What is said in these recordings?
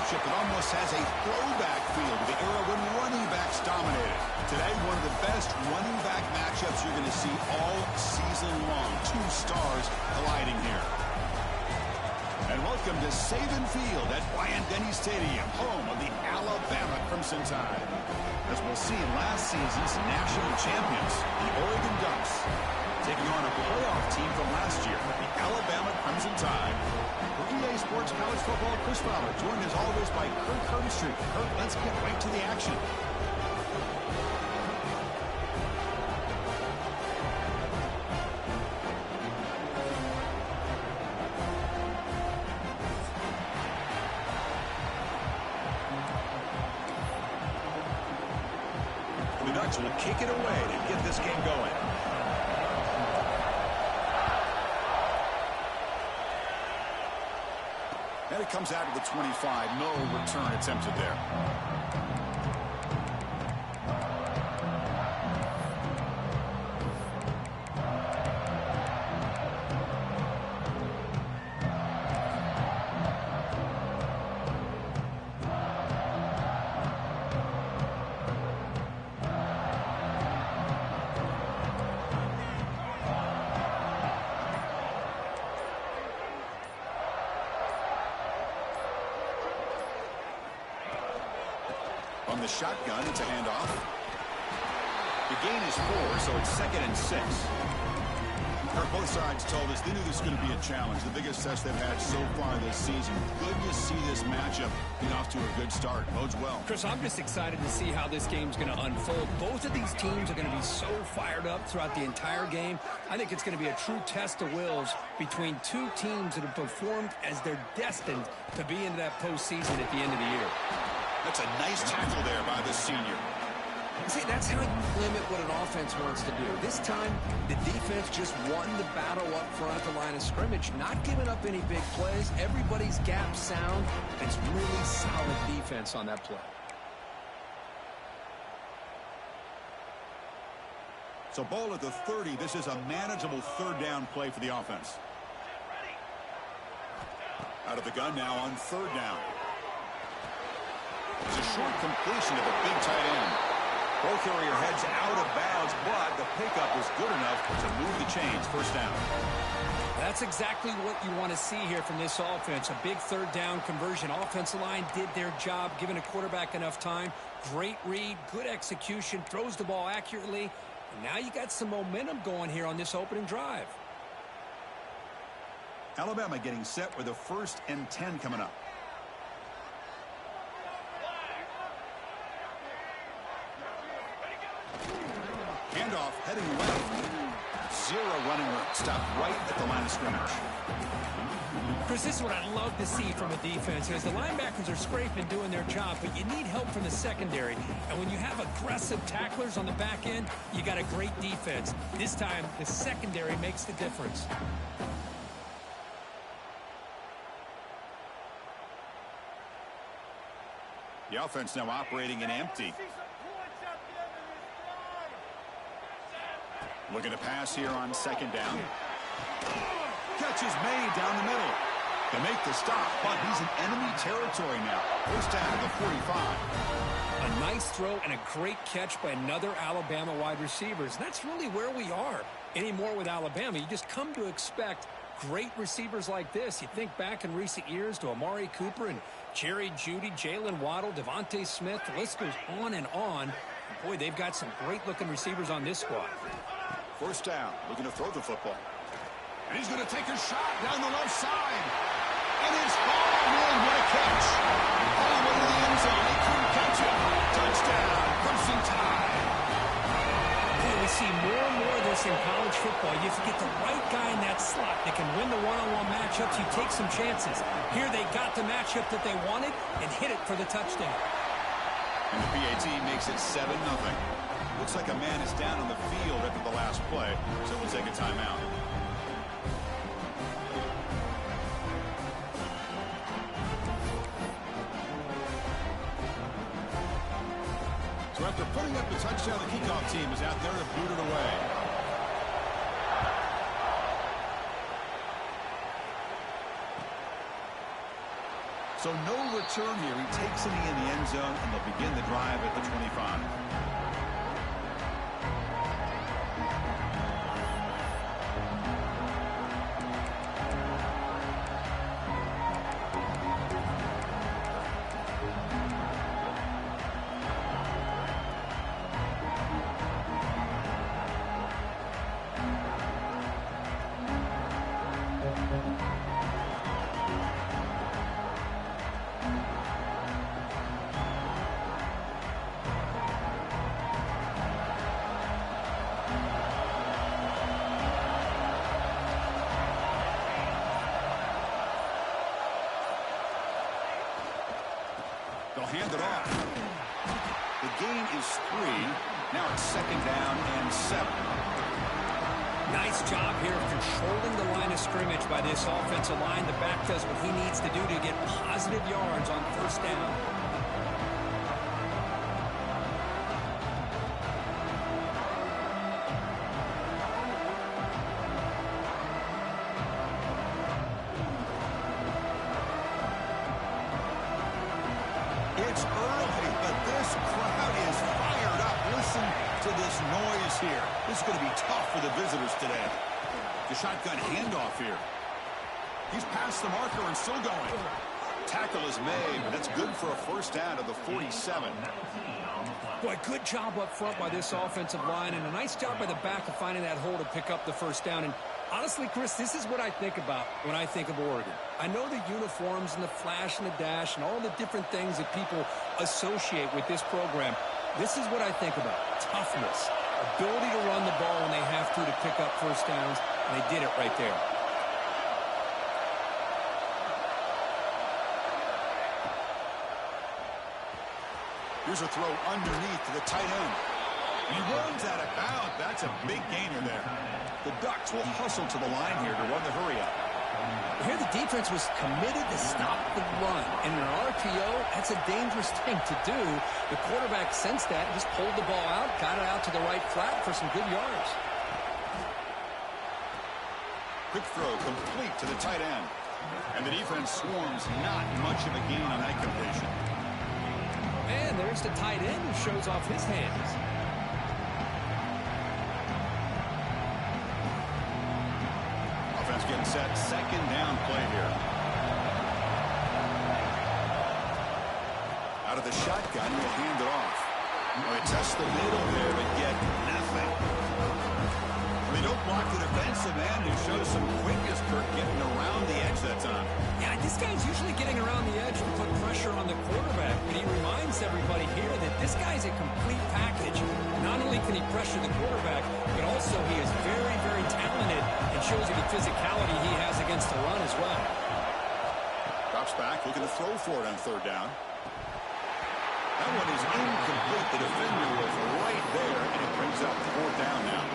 matchup that almost has a throwback feel to the era when running backs dominated. Today, one of the best running back matchups you're going to see all season long. Two stars colliding here. And welcome to Saban Field at Bryant-Denny Stadium, home of the Alabama Crimson Tide. As we'll see in last season's national champions, the Oregon Ducks, taking on a playoff team from last year, the Alabama Crimson Tide. For EA Sports College Football, Chris Fowler, joined as always by Kirk Herbstreit. Kirk, let's get right to the action. The Ducks will kick it away to get this game going. And it comes out of the 25. No return attempted there. On the shotgun, it's a handoff. The gain is 4, so it's 2nd and 6. Both sides told us they knew this was going to be a challenge, the biggest test they've had so far this season. Good to see this matchup get off to a good start. Bodes well. Chris, I'm just excited to see how this game's going to unfold. Both of these teams are going to be so fired up throughout the entire game. I think it's going to be a true test of wills between two teams that have performed as they're destined to be into that postseason at the end of the year. That's a nice tackle there by the senior. See, that's how you limit what an offense wants to do. This time, the defense just won the battle up front at the line of scrimmage, not giving up any big plays. Everybody's gap sound. It's really solid defense on that play. So ball at the 30. This is a manageable third down play for the offense. Out of the gun now on third down. It's a short completion of a big tight end. Ball carrier heads out of bounds, but the pickup was good enough to move the chains. First down. That's exactly what you want to see here from this offense. A big third down conversion. Offensive line did their job, giving a quarterback enough time. Great read, good execution, throws the ball accurately. And now you got some momentum going here on this opening drive. Alabama getting set with a 1st and 10 coming up. Handoff heading left. Zero running room. Stopped right at the line of scrimmage. Chris, this is what I'd love to see from a defense. As the linebackers are scraping, doing their job, but you need help from the secondary. And when you have aggressive tacklers on the back end, you got a great defense. This time, the secondary makes the difference. The offense now operating in empty. Looking to pass here on 2nd down. Catch is made down the middle. They make the stop, but he's in enemy territory now. First down to the 45. A nice throw and a great catch by another Alabama wide receivers. That's really where we are anymore with Alabama. You just come to expect great receivers like this. You think back in recent years to Amari Cooper and Jerry Jeudy, Jalen Waddle, Devontae Smith. The list goes on and on. Boy, they've got some great-looking receivers on this squad. First down, looking to throw the football. And he's going to take a shot down the left side. And it's hauled in. What a catch. All the way to the end zone. He couldn't catch it. Touchdown, Crimson Tide. Boy, we see more and more of this in college football. You have to get the right guy in that slot that can win the one-on-one matchups. You take some chances. Here they got the matchup that they wanted and hit it for the touchdown. And the PAT makes it 7-0. Looks like a man is down on the field after the last play, so we'll take a timeout. So after putting up the touchdown, the kickoff team is out there to boot it away. So no return here. He takes a knee in the end zone, and they'll begin the drive at the 25. They'll hand it off. The gain is 3. Now it's 2nd down and 7. Nice job here of controlling the line of scrimmage by this offensive line. The back does what he needs to do to get positive yards on 1st down. It's early, but this crowd is fired up. Listen to this noise here. This is going to be tough for the visitors today. The shotgun handoff here. He's past the marker and still going. Tackle is made, but that's good for a 1st down at the 47. Boy, good job up front by this offensive line, and a nice job by the back of finding that hole to pick up the 1st down. And honestly, Chris, this is what I think about when I think of Oregon. I know the uniforms and the flash and the dash and all the different things that people associate with this program. This is what I think about. Toughness, ability to run the ball when they have to pick up 1st downs, and they did it right there. Here's a throw underneath to the tight end. He runs out of bounds. That's a big gainer there. The Ducks will hustle to the line here to run the hurry up. Here the defense was committed to stop the run. And in an RPO, that's a dangerous thing to do. The quarterback sensed that, just pulled the ball out, got it out to the right flat for some good yards. Quick throw complete to the tight end. And the defense swarms not much of a gain on that completion. And there's the tight end who shows off his hands. Offense getting set. 2nd down play here. Out of the shotgun, he'll hand it off. Well, they test the middle there, but get nothing. They don't block the defensive end, who shows some quickness, Kirk, getting around the edge that time. Yeah, this guy's usually getting around the edge to put pressure on the quarterback, but he reminds everybody here that this guy's a complete package. Not only can he pressure the quarterback, but also he is very, very talented and shows you the physicality he has against the run as well. Drops back, looking to throw for it on 3rd down. That one is incomplete. The defender was right there, and it brings up 4th down now.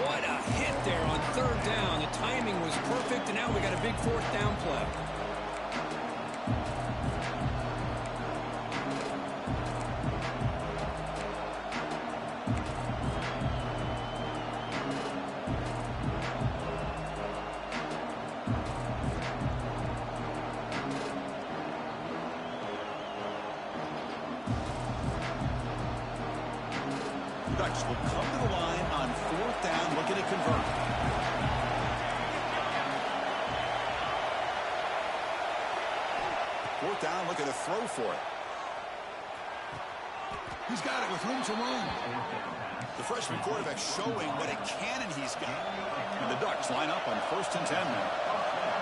What a hit there on 3rd down. The timing was perfect, and now we got a big 4th down play. Ducks will come to the line on 4th down, looking to convert. Fourth down, looking to throw for it. He's got it with room to run. The freshman quarterback showing what a cannon he's got. And the Ducks line up on 1st and 10 now.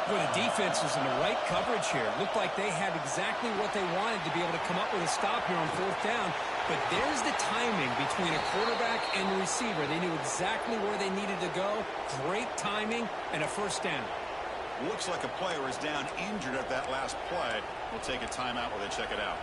Well, the defense was in the right coverage here. Looked like they had exactly what they wanted to be able to come up with a stop here on 4th down. But there's the timing between a quarterback and the receiver. They knew exactly where they needed to go. Great timing and a 1st down. Looks like a player is down injured at that last play. We'll take a timeout while they check it out.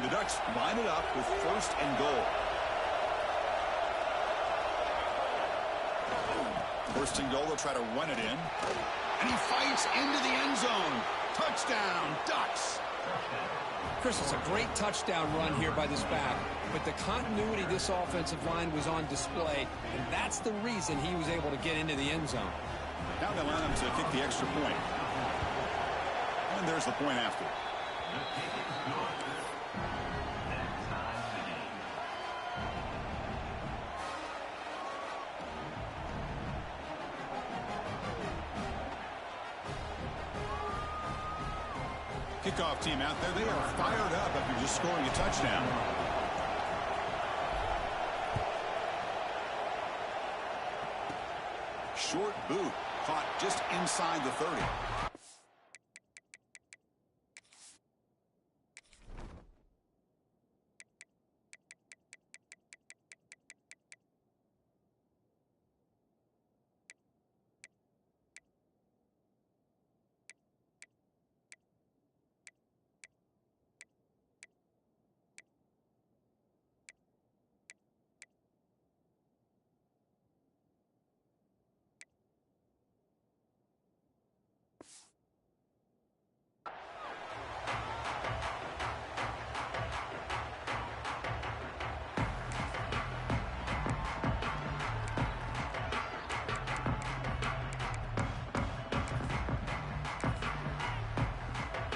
The Ducks line it up with 1st and goal. 1st and goal, they'll try to run it in. And he fights into the end zone. Touchdown, Ducks. Chris, it's a great touchdown run here by this back, but the continuity of this offensive line was on display, and that's the reason he was able to get into the end zone. Now they allow him to kick the extra point. And there's the point after. Kickoff team out there. They are fired up after just scoring a touchdown. Short boot caught just inside the 30.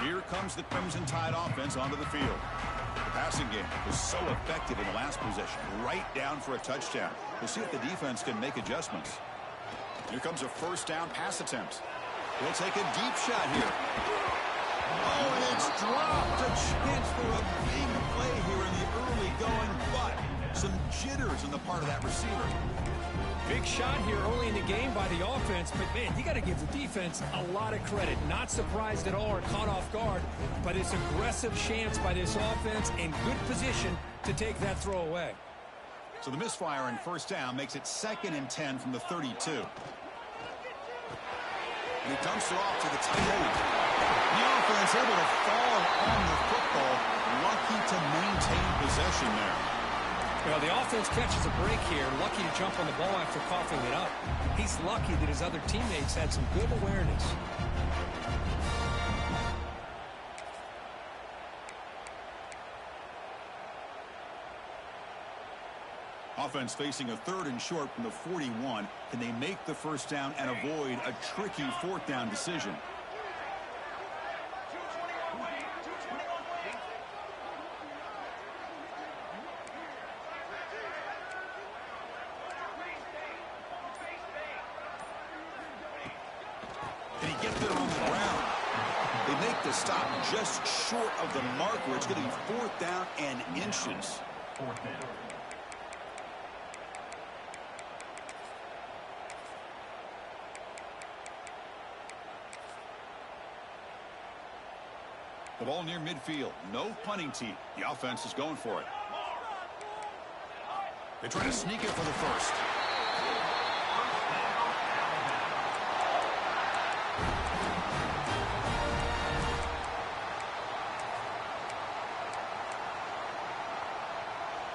Here comes the Crimson Tide offense onto the field. The passing game was so effective in the last possession, right down for a touchdown. We'll see if the defense can make adjustments. Here comes a first down pass attempt. He'll take a deep shot here. Oh, and it's dropped. A chance for a big play here in the early going, but some jitters on the part of that receiver. Big shot here early in the game by the offense, but man, you got to give the defense a lot of credit. Not surprised at all or caught off guard, but it's aggressive chance by this offense in good position to take that throw away. So the misfire in first down makes it 2nd and 10 from the 32. And he dumps it off to the tight end. The offense able to fall on the football, lucky to maintain possession there. Well, the offense catches a break here, lucky to jump on the ball after coughing it up. He's lucky that his other teammates had some good awareness. Offense facing a 3rd and short from the 41. Can they make the first down and avoid a tricky 4th down decision? Stop just short of the marker. It's going to be 4th down and inches. The ball near midfield. No punting team. The offense is going for it. They try to sneak it for the first.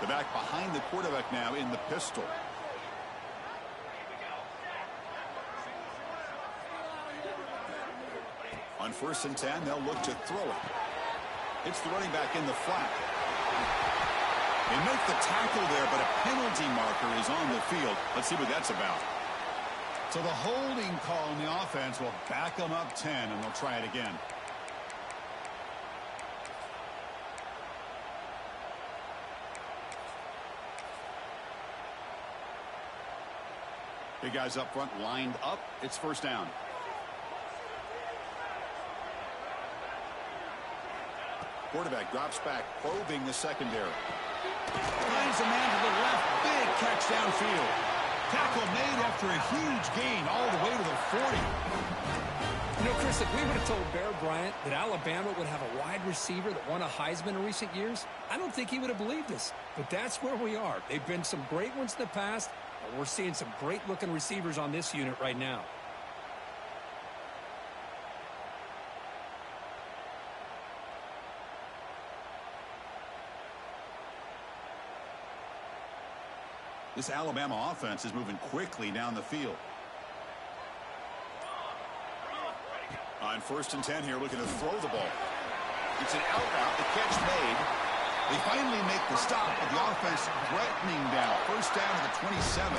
The back behind the quarterback now in the pistol. On 1st and 10, they'll look to throw it. It's the running back in the flat. They make the tackle there, but a penalty marker is on the field. Let's see what that's about. So the holding call on the offense will back them up 10, and they'll try it again. Big guys up front lined up. It's first down. Quarterback drops back, probing the secondary. Finds a man to the left. Big catch downfield. Tackle made after a huge gain all the way to the 40. You know, Chris, if we would have told Bear Bryant that Alabama would have a wide receiver that won a Heisman in recent years, I don't think he would have believed us. But that's where we are. They've been some great ones in the past. We're seeing some great-looking receivers on this unit right now. This Alabama offense is moving quickly down the field. On 1st and 10 here, looking to throw the ball. It's an out route. The catch made. They finally make the stop, but the offense threatening down. First down to the 27.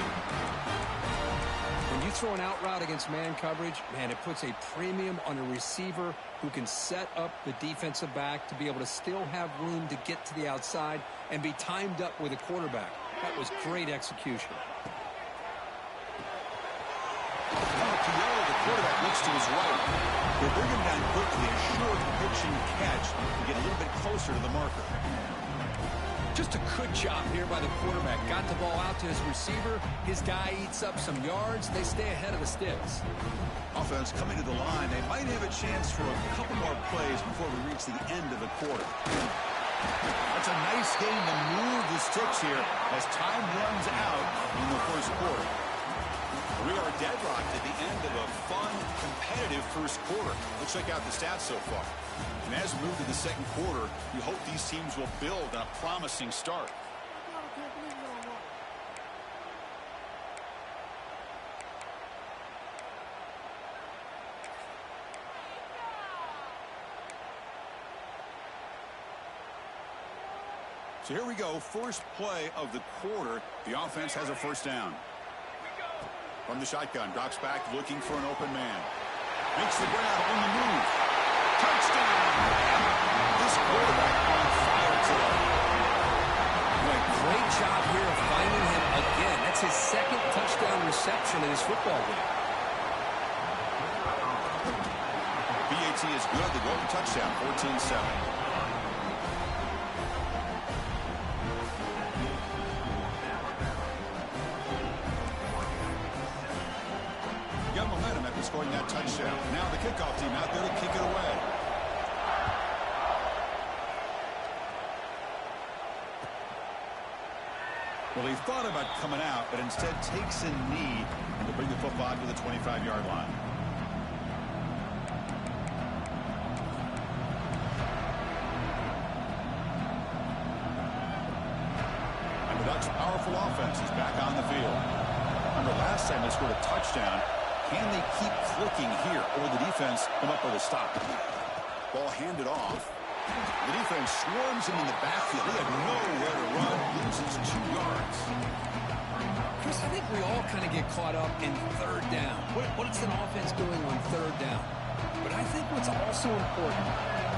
When you throw an out route against man coverage, man, it puts a premium on a receiver who can set up the defensive back to be able to still have room to get to the outside and be timed up with a quarterback. That was great execution. The quarterback looks to his right. They bring him down quickly. A short pitch and catch to get a little bit closer to the marker. Just a good job here by the quarterback. Got the ball out to his receiver. His guy eats up some yards. They stay ahead of the sticks. Offense coming to the line. They might have a chance for a couple more plays before we reach the end of the quarter. That's a nice game to move the sticks here as time runs out in the first quarter. We are deadlocked at the end of a fun, competitive first quarter. Let's check out the stats so far. And as we move to the second quarter, we hope these teams will build on a promising start. So here we go, first play of the quarter. The offense has a first down. From the shotgun, drops back, looking for an open man. Makes the grab on the move. Touchdown! This quarterback on fire today. Boy, great job here of finding him again. That's his second touchdown reception in his football game. BAT is good. The goal touchdown, 14-7. Scoring that touchdown. Now the kickoff team out there to kick it away. Well, he thought about coming out, but instead takes a knee and to bring the football to the 25-yard line. And the Ducks' powerful offense is back on the field. Remember, last time they scored a touchdown. Can they keep clicking here, or will the defense come up with a stop? Ball handed off. The defense swarms him in the backfield. He had nowhere to run. Loses 2 yards. Chris, I think we all kind of get caught up in third down. What's an offense doing on third down? But I think what's also important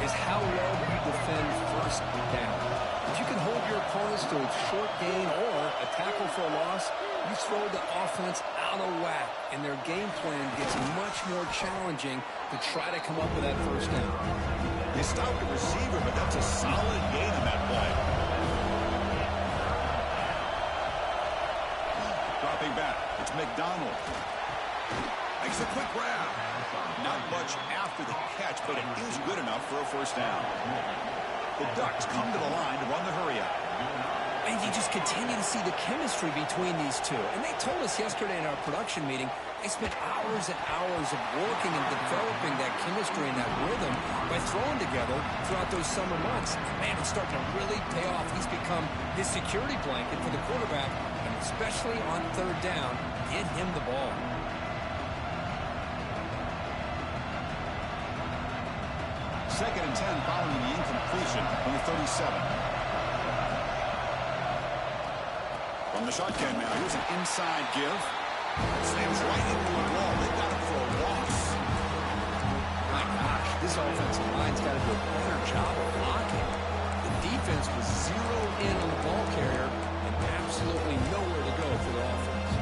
is how well you defend first down. If you can hold your opponents to a short gain or a tackle for a loss, you throw the offense out of whack, and their game plan gets much more challenging to try to come up with that first down. They stopped the receiver, but that's a solid gain on that play. Dropping back, it's McDonald. Makes a quick grab. Not much after the catch, but it is good enough for a first down. The Ducks come to the line to run the hurry up. And you just continue to see the chemistry between these two. And they told us yesterday in our production meeting, they spent hours and hours of working and developing that chemistry and that rhythm by throwing together throughout those summer months. Man, it's starting to really pay off. He's become his security blanket for the quarterback, and especially on third down, get him the ball. Second and 10 following the incompletion on the 37. From the shotgun now, here's an inside give. Slams right into the wall. They got it for a loss. My gosh, this offensive line's got to do a better job of blocking. The defense was zeroed in on the ball carrier and absolutely nowhere to go for the offense.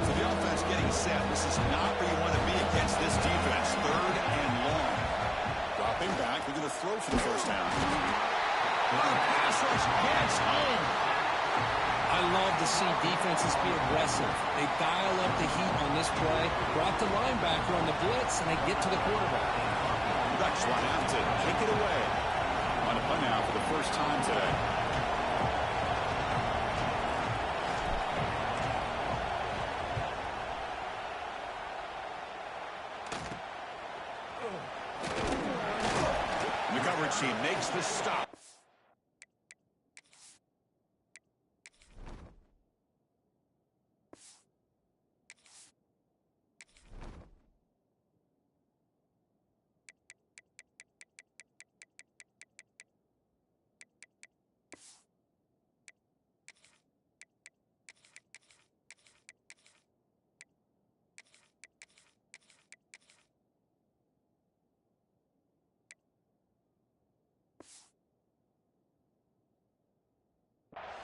So the offense getting set. This is not where you want to be against this defense. Third and long. Dropping back. We're going to throw for the first down. Pass rush gets home. I love to see defenses be aggressive. They dial up the heat on this play, brought the linebacker on the blitz, and they get to the quarterback. Ducks will have to kick it away. On a punt now for the first time today. And the coverage team makes the stop.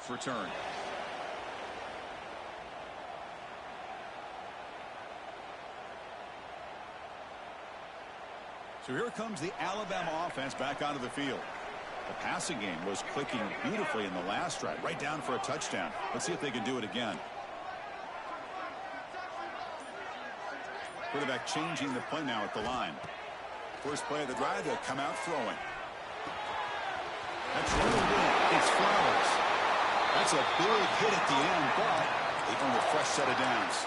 return. So here comes the Alabama offense back onto the field. The passing game was clicking beautifully in the last drive, right down for a touchdown. Let's see if they can do it again. Quarterback changing the play now at the line. First play of the drive, they'll come out throwing. That's really good. It's Flowers. That's a big hit at the end, but they earn a fresh set of downs.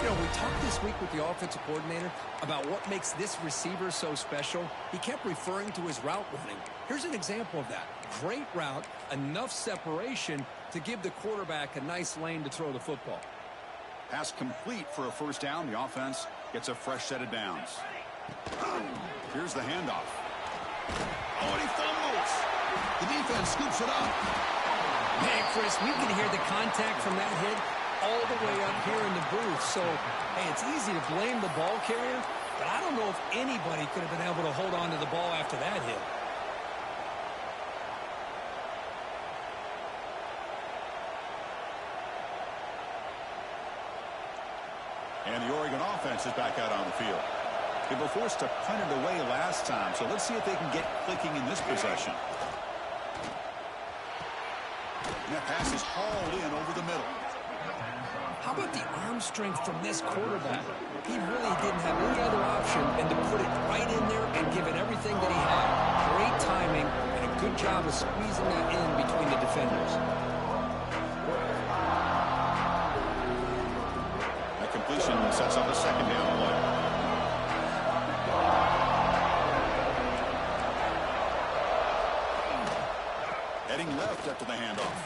You know, we talked this week with the offensive coordinator about what makes this receiver so special. He kept referring to his route running. Here's an example of that. Great route, enough separation to give the quarterback a nice lane to throw the football. Pass complete for a first down. The offense gets a fresh set of downs. Here's the handoff. Oh, and he fumbles. The defense scoops it up. Man, Chris, we can hear the contact from that hit all the way up here in the booth. So, hey, it's easy to blame the ball carrier, but I don't know if anybody could have been able to hold on to the ball after that hit. And the Oregon offense is back out on the field. They were forced to punt it away last time, so let's see if they can get clicking in this possession. And that pass is hauled in over the middle. How about the arm strength from this quarterback? He really didn't have any other option than to put it right in there and give it everything that he had. Great timing and a good job of squeezing that in between the defenders. That completion sets up a second down play. Heading left after the handoff.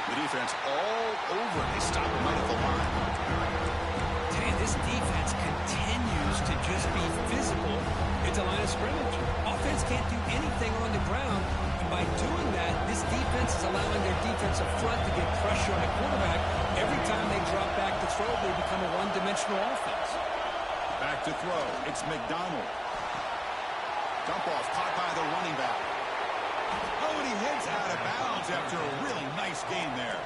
The defense all over. They stop him right at the line. Hey, this defense continues to just be physical at the line of scrimmage. Offense can't do anything on the ground. And by doing that, this defense is allowing their defensive front to get pressure on the quarterback. Every time they drop back to throw, they become a one-dimensional offense. Back to throw. It's McDonald. Dump off caught by the running back. Oh, and he heads out of bounds after a really nice game there.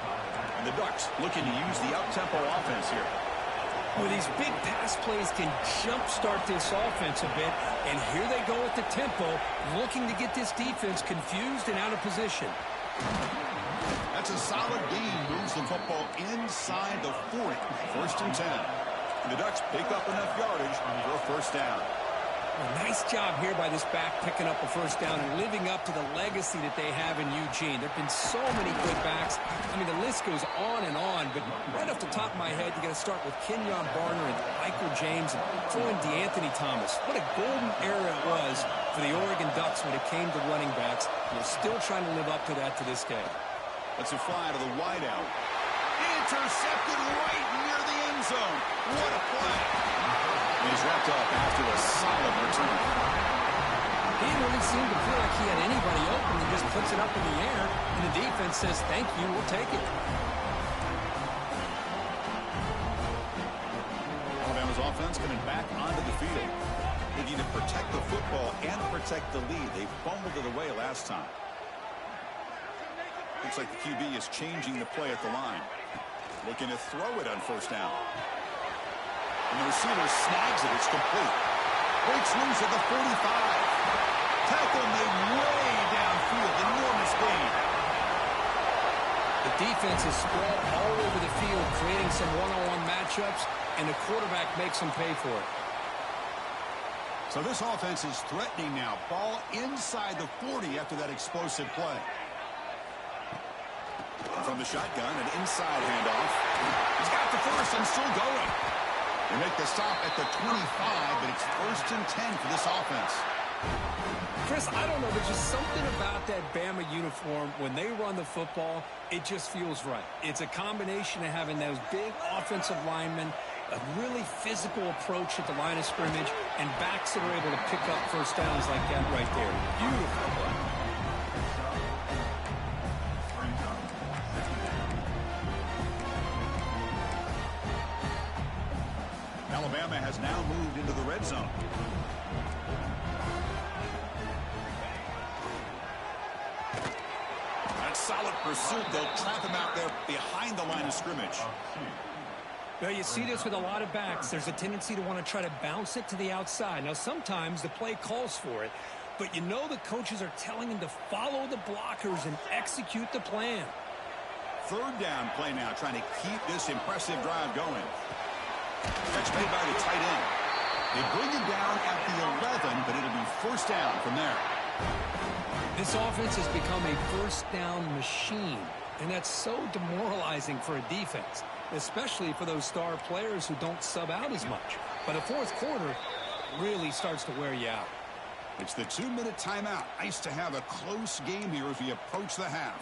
And the Ducks looking to use the up-tempo offense here. Well, these big pass plays can jumpstart this offense a bit, and here they go with the tempo, looking to get this defense confused and out of position. That's a solid gain. Moves the football inside the 40. First and 10. And the Ducks pick up enough yardage for a first down. Well, nice job here by this back picking up a first down and living up to the legacy that they have in Eugene. There have been so many good backs. I mean, the list goes on and on, but right off the top of my head, you got to start with Kenyon Barner and Michael James and throw in DeAnthony Thomas. What a golden era it was for the Oregon Ducks when it came to running backs. They're still trying to live up to that to this day. That's a fly to the wideout. Intercepted right near the end zone. What a play. He's wrapped up after a solid return. He didn't really seem to feel like he had anybody open. He just puts it up in the air, and the defense says, thank you, we'll take it. Alabama's offense coming back onto the field. They need to protect the football and protect the lead. They fumbled it away last time. Looks like the QB is changing the play at the line. Looking to throw it on first down. And the receiver snags it. It's complete. Breaks loose at the 45. Tackle made way downfield. Enormous gain. The defense is spread all over the field, creating some one-on-one matchups, and the quarterback makes them pay for it. So this offense is threatening now. Ball inside the 40 after that explosive play. From the shotgun, an inside handoff. He's got the first and still going. They make the stop at the 25, but it's first and 10 for this offense. Chris, I don't know. There's just something about that Bama uniform. When they run the football, it just feels right. It's a combination of having those big offensive linemen, a really physical approach at the line of scrimmage, and backs that are able to pick up first downs like that right there. Beautiful play. Alabama has now moved into the red zone. solid pursuit. They'll trap him out there behind the line of scrimmage. Well, you see this with a lot of backs. There's a tendency to want to try to bounce it to the outside. Now, sometimes the play calls for it, but you know the coaches are telling him to follow the blockers and execute the plan. Third down play now, trying to keep this impressive drive going. Catch made by the tight end. They bring him down at the 11, but it'll be first down from there. This offense has become a first down machine, and that's so demoralizing for a defense, especially for those star players who don't sub out as much. By the fourth quarter, really starts to wear you out. It's the 2-minute timeout. Nice to have a close game here as we approach the half.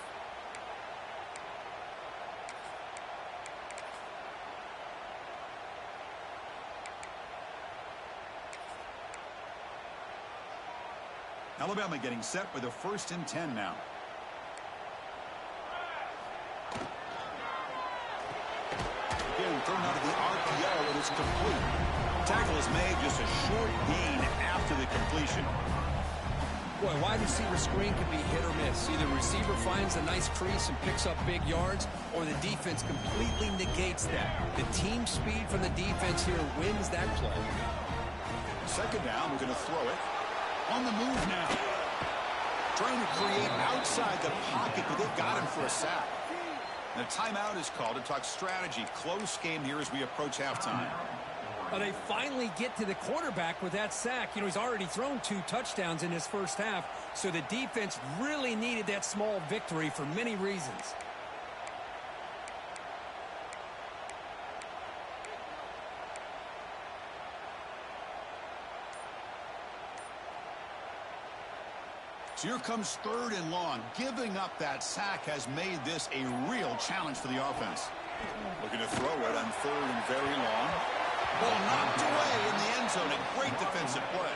Alabama getting set with a 1st and 10 now. Again, thrown out of the RPO, and it's complete. Tackle is made, just a short gain after the completion. Boy, wide receiver screen can be hit or miss. Either the receiver finds a nice crease and picks up big yards, or the defense completely negates that. The team speed from the defense here wins that play. Second down, we're going to throw it. On the move now. Trying to create outside the pocket, but they've got him for a sack. And a timeout is called to talk strategy. Close game here as we approach halftime. Well, they finally get to the quarterback with that sack. You know, he's already thrown 2 touchdowns in his first half, so the defense really needed that small victory for many reasons. So here comes 3rd and long. Giving up that sack has made this a real challenge for the offense. Looking to throw it on 3rd and very long. Ball knocked away in the end zone. A great defensive play.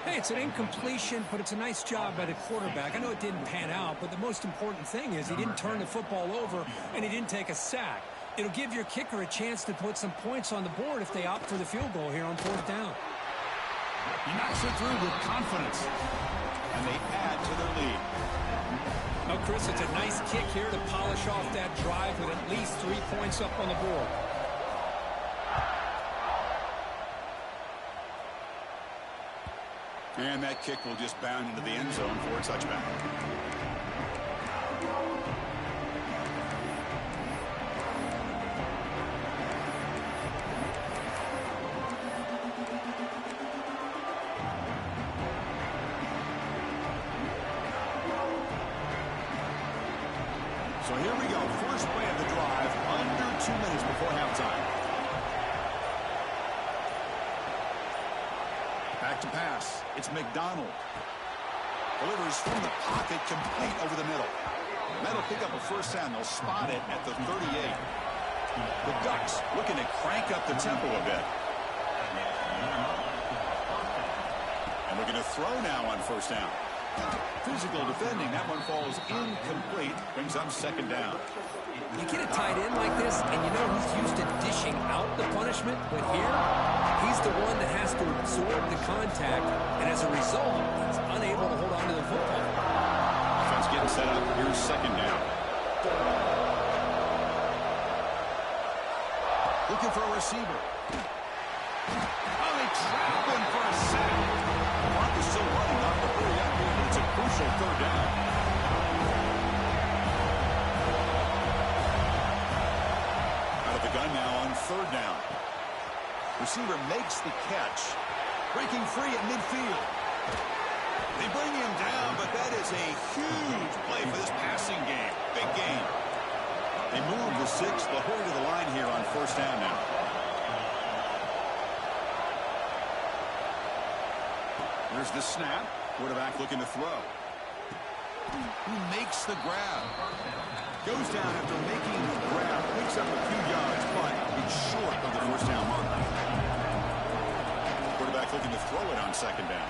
Hey, it's an incompletion, but it's a nice job by the quarterback. I know it didn't pan out, but the most important thing is he didn't turn the football over and he didn't take a sack. It'll give your kicker a chance to put some points on the board if they opt for the field goal here on 4th down. He knocks it through with confidence. And they add to their lead. Well, Chris, it's a nice kick here to polish off that drive with at least 3 points up on the board. And that kick will just bound into the end zone for a touchback. So here we go. First play of the drive, under 2 minutes before halftime. Back to pass. It's McDonald. Delivers from the pocket, complete over the middle. That'll pick up a first down. They'll spot it at the 38. The Ducks looking to crank up the tempo a bit. And looking to throw now on first down. Physical defending. That one falls incomplete. Brings up second down. You get a tight end like this, and you know he's used to dishing out the punishment, but here, he's the one that has to absorb the contact, and as a result, he's unable to hold on to the football. Offense getting set up. Here's second down. Looking for a receiver. Oh, they trap him for a sack. The clock is still running up to hurry up here, but it's a crucial 3rd down. Out of the gun now on 3rd down. Receiver makes the catch. Breaking free at midfield. They bring him down, but that is a huge play for this passing game. Big game. They move the 6. They'll hurry to the line here on first down now. Here's the snap. Quarterback looking to throw. Who makes the grab? Goes down after making the grab. Picks up a few yards, but it's short of the first down marker. Quarterback looking to throw it on second down.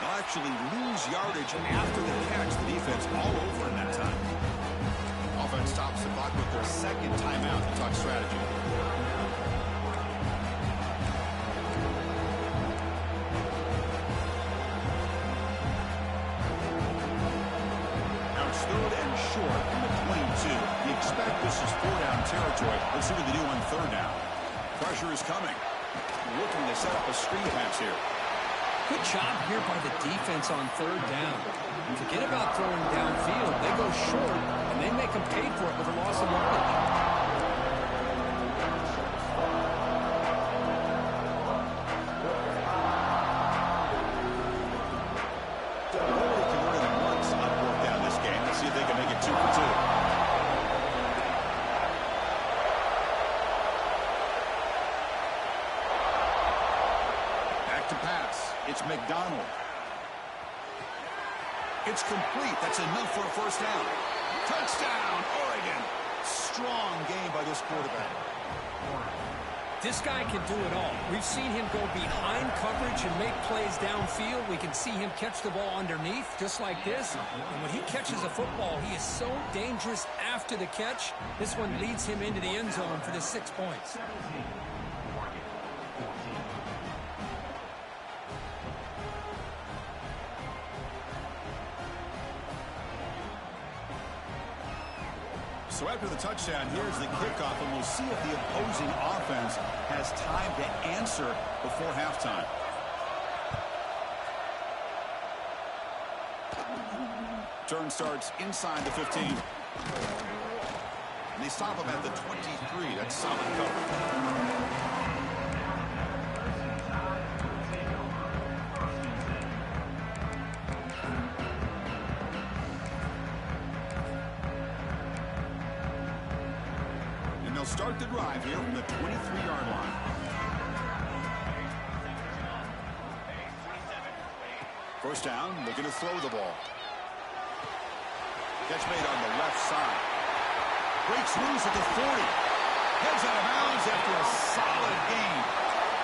They'll actually lose yardage after the catch. The defense all over in that time. Offense stops the clock with their second timeout to talk strategy. expect this is 4-down territory. Let's see what they do on 3rd down. Pressure is coming. Looking to set up a screen pass here. Good job here by the defense on 3rd down. Forget about throwing downfield. They go short, and they make them pay for it with a loss of yardage. McDonald. It's complete. That's enough for a 1st down. Touchdown, Oregon. Strong game by this quarterback. This guy can do it all. We've seen him go behind coverage and make plays downfield. We can see him catch the ball underneath, just like this. And when he catches a football, he is so dangerous after the catch. This one leads him into the end zone for the 6 points. So after the touchdown, here's the kickoff, and we'll see if the opposing offense has time to answer before halftime. Turn starts inside the 15. And they stop him at the 23. That's solid coverage. Start the drive here from the 23-yard line. First down, looking to throw the ball. Catch made on the left side. Breaks loose at the 40. Heads out of bounds after a solid gain.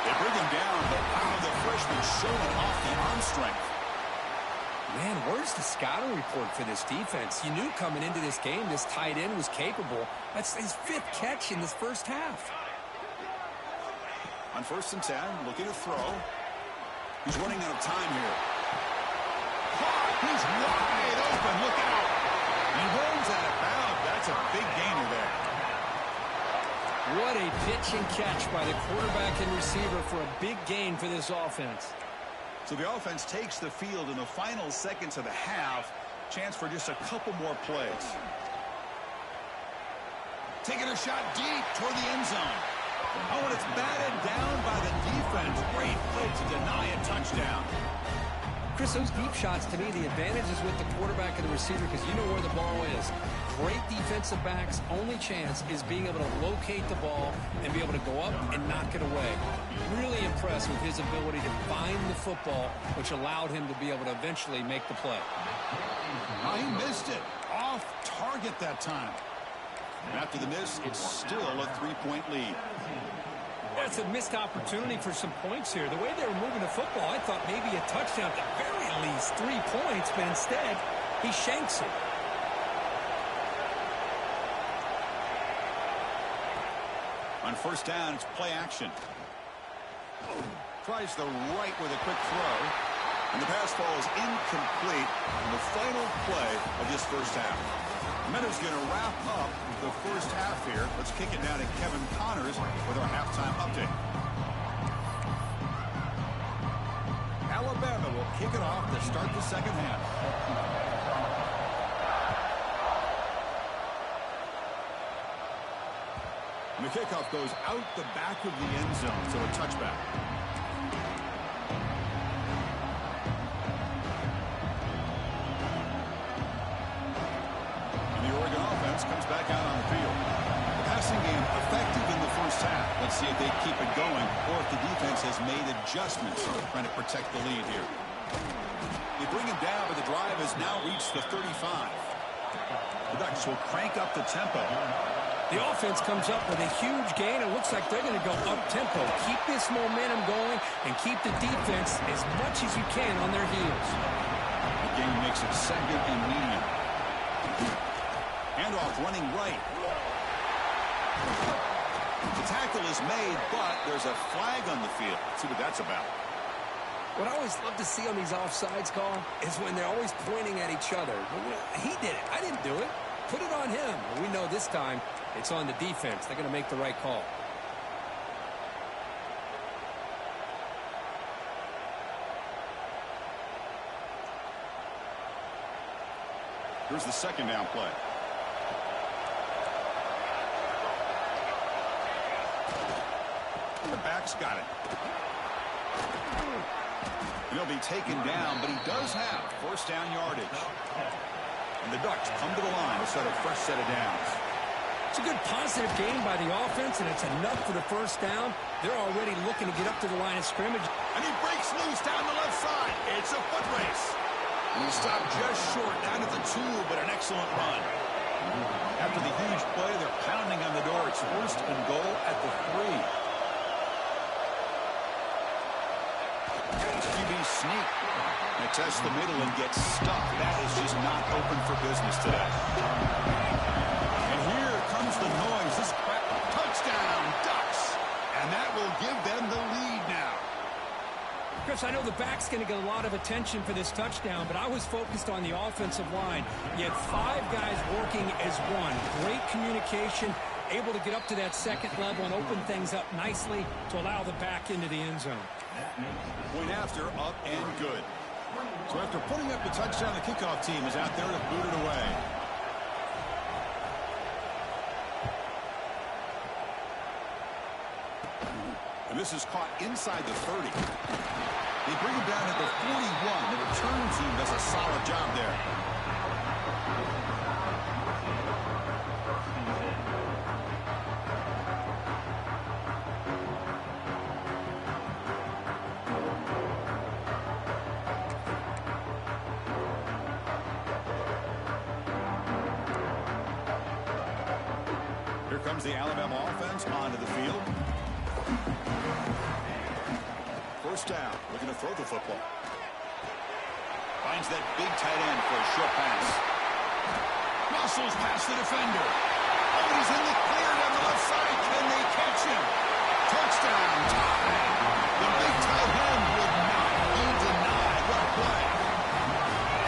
They bring him down, but wow, the freshman showing off the arm strength. Man, where's the scouting report for this defense? You knew coming into this game this tight end was capable. That's his 5th catch in this first half. On 1st and 10, looking to throw. He's running out of time here. Caught! He's wide open. Look out! He rolls out of bounds. That's a big gainer there. What a pitch and catch by the quarterback and receiver for a big gain for this offense. So the offense takes the field in the final seconds of the half. Chance for just a couple more plays. Taking a shot deep toward the end zone. Oh, and it's batted down by the defense. Great play to deny a touchdown. Chris, those deep shots, to me, the advantage is with the quarterback and the receiver because you know where the ball is. Great defensive backs, only chance is being able to locate the ball and be able to go up and knock it away. Really impressed with his ability to find the football, which allowed him to be able to eventually make the play. Oh, he missed it. Off target that time. And after the miss, it's still a 3-point lead. That's a missed opportunity for some points here. The way they were moving the football, I thought maybe a touchdown, at the very least 3 points, but instead, he shanks it. On 1st down, it's play action. Tries the right with a quick throw. And the pass ball is incomplete in the final play of this first half. Meadows going to wrap up the first half here. Let's kick it down to Kevin Connors with our halftime update. Alabama will kick it off to start the second half. And the kickoff goes out the back of the end zone, so a touchback. Comes back out on the field. The passing game effective in the first half. Let's see if they keep it going or if the defense has made adjustments trying to protect the lead here. They bring him down, but the drive has now reached the 35. The Ducks will crank up the tempo. The offense comes up with a huge gain. It looks like they're going to go up-tempo. Keep this momentum going and keep the defense as much as you can on their heels. The game makes it 2nd and medium. Handoff running right. The tackle is made, but there's a flag on the field. Let's see what that's about. What I always love to see on these offsides, call is when they're always pointing at each other. He did it. I didn't do it. put it on him. We know this time it's on the defense. They're going to make the right call. Here's the second down play. The back's got it. He'll be taken down, but he does have first down yardage. And the Ducks come to the line to set a fresh set of downs. It's a good positive game by the offense, and it's enough for the first down. They're already looking to get up to the line of scrimmage. And he breaks loose down the left side. It's a foot race. And he stopped just short down at the 2, but an excellent run. After the huge play, they're pounding on the door. It's first and goal at the 3. QB sneak. They test the middle and get stuck. That is just not open for business today. And here comes the noise. This touchdown, Ducks. And that will give them the lead now. Chris, I know the back's going to get a lot of attention for this touchdown, but I was focused on the offensive line. You had 5 guys working as one. Great communication, able to get up to that second level and open things up nicely to allow the back into the end zone. Point after, up and good. So after putting up the touchdown, the kickoff team is out there to boot it away. And this is caught inside the 30. They bring him down at the 41. The return team does a solid job there. Here comes the Alabama offense onto the field. First down, looking to throw the football. Finds that big tight end for a short pass. Muscles past the defender. Oh, he's in the clear down the left side. Can they catch him? Touchdown, tie. The big tight end would not be denied. What a play.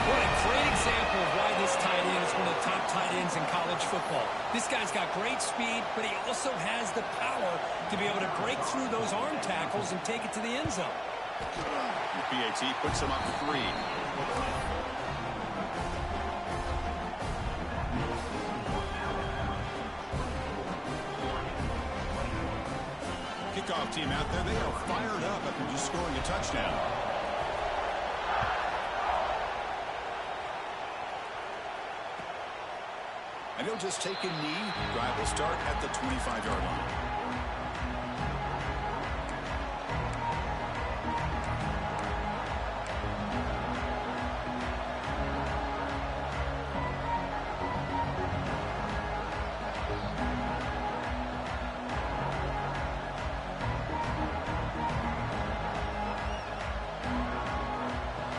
What a great example of why this tight end is one of the top tight ends in college football. This guy's got great speed, but he also has the power to be able to break through those arm tackles and take it to the end zone. The PAT puts him up 3. Kickoff team out there, they are fired up after just scoring a touchdown. And he'll just take a knee. Drive will start at the 25-yard line.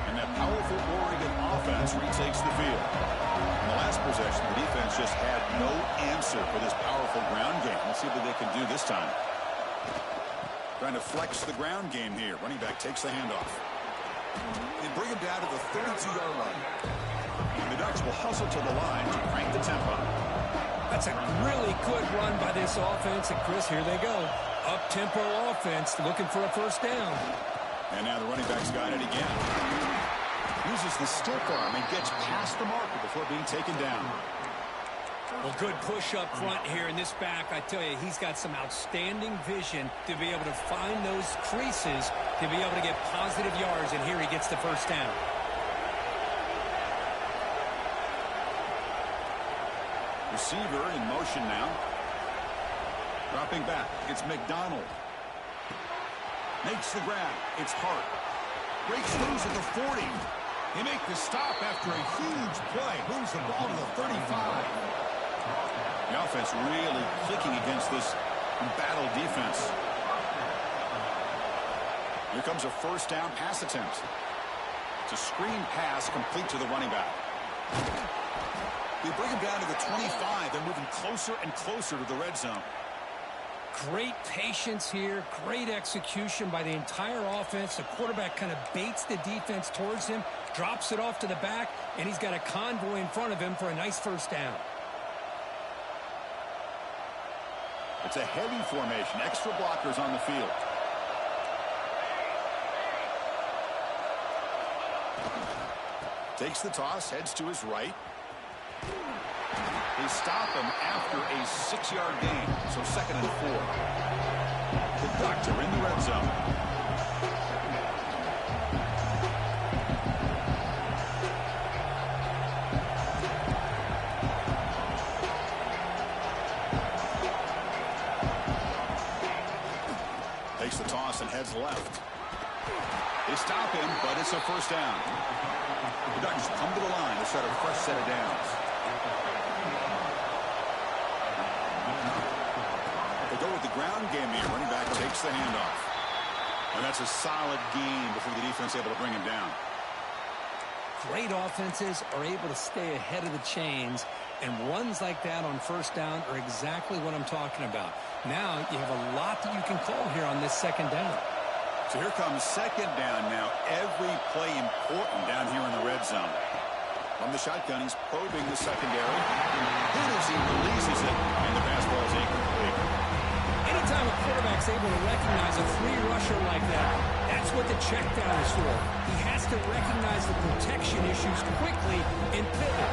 And that powerful Oregon offense retakes the field. In the last possession, the defense just had no answer for this powerful ground game. Let's see what they can do this time. Trying to flex the ground game here. Running back takes the handoff. They bring him down to the 32-yard line. And the Ducks will hustle to the line to crank the tempo. That's a really good run by this offense. And, Chris, here they go. Up-tempo offense looking for a first down. And now the running back's got it again. Uses the stiff arm and gets past the marker before being taken down. Well, good push up front here in this back. I tell you, he's got some outstanding vision to be able to find those creases, to be able to get positive yards, and here he gets the first down. Receiver in motion now. Dropping back. It's McDonald. Makes the grab. It's Hart. Breaks loose at the 40. They make the stop after a huge play. Moves the ball to the 35. The offense really clicking against this battle defense. Here comes a first down pass attempt. It's a screen pass complete to the running back. They bring him down to the 25. They're moving closer and closer to the red zone. Great patience here. Great execution by the entire offense. The quarterback kind of baits the defense towards him, drops it off to the back, and he's got a convoy in front of him for a nice first down. It's a heavy formation. Extra blockers on the field. Takes the toss, heads to his right. They stop him after a 6-yard gain, so 2nd and 4. The Ducks are in the red zone. Takes the toss and heads left. They stop him, but it's a 1st down. The Ducks come to the line to start a fresh set of downs. They go with the ground game here. Running back takes the handoff. And that's a solid gain before the defense able to bring him down. Great offenses are able to stay ahead of the chains, and runs like that on 1st down are exactly what I'm talking about. Now you have a lot that you can call here on this 2nd down. So here comes 2nd down now. Every play important down here in the red zone. From the shotgun, he's probing the secondary. Hit as he releases it, and the pass ball is incomplete. Anytime a quarterback's able to recognize a free rusher like that, that's what the check down is for. He has to recognize the protection issues quickly and pivot.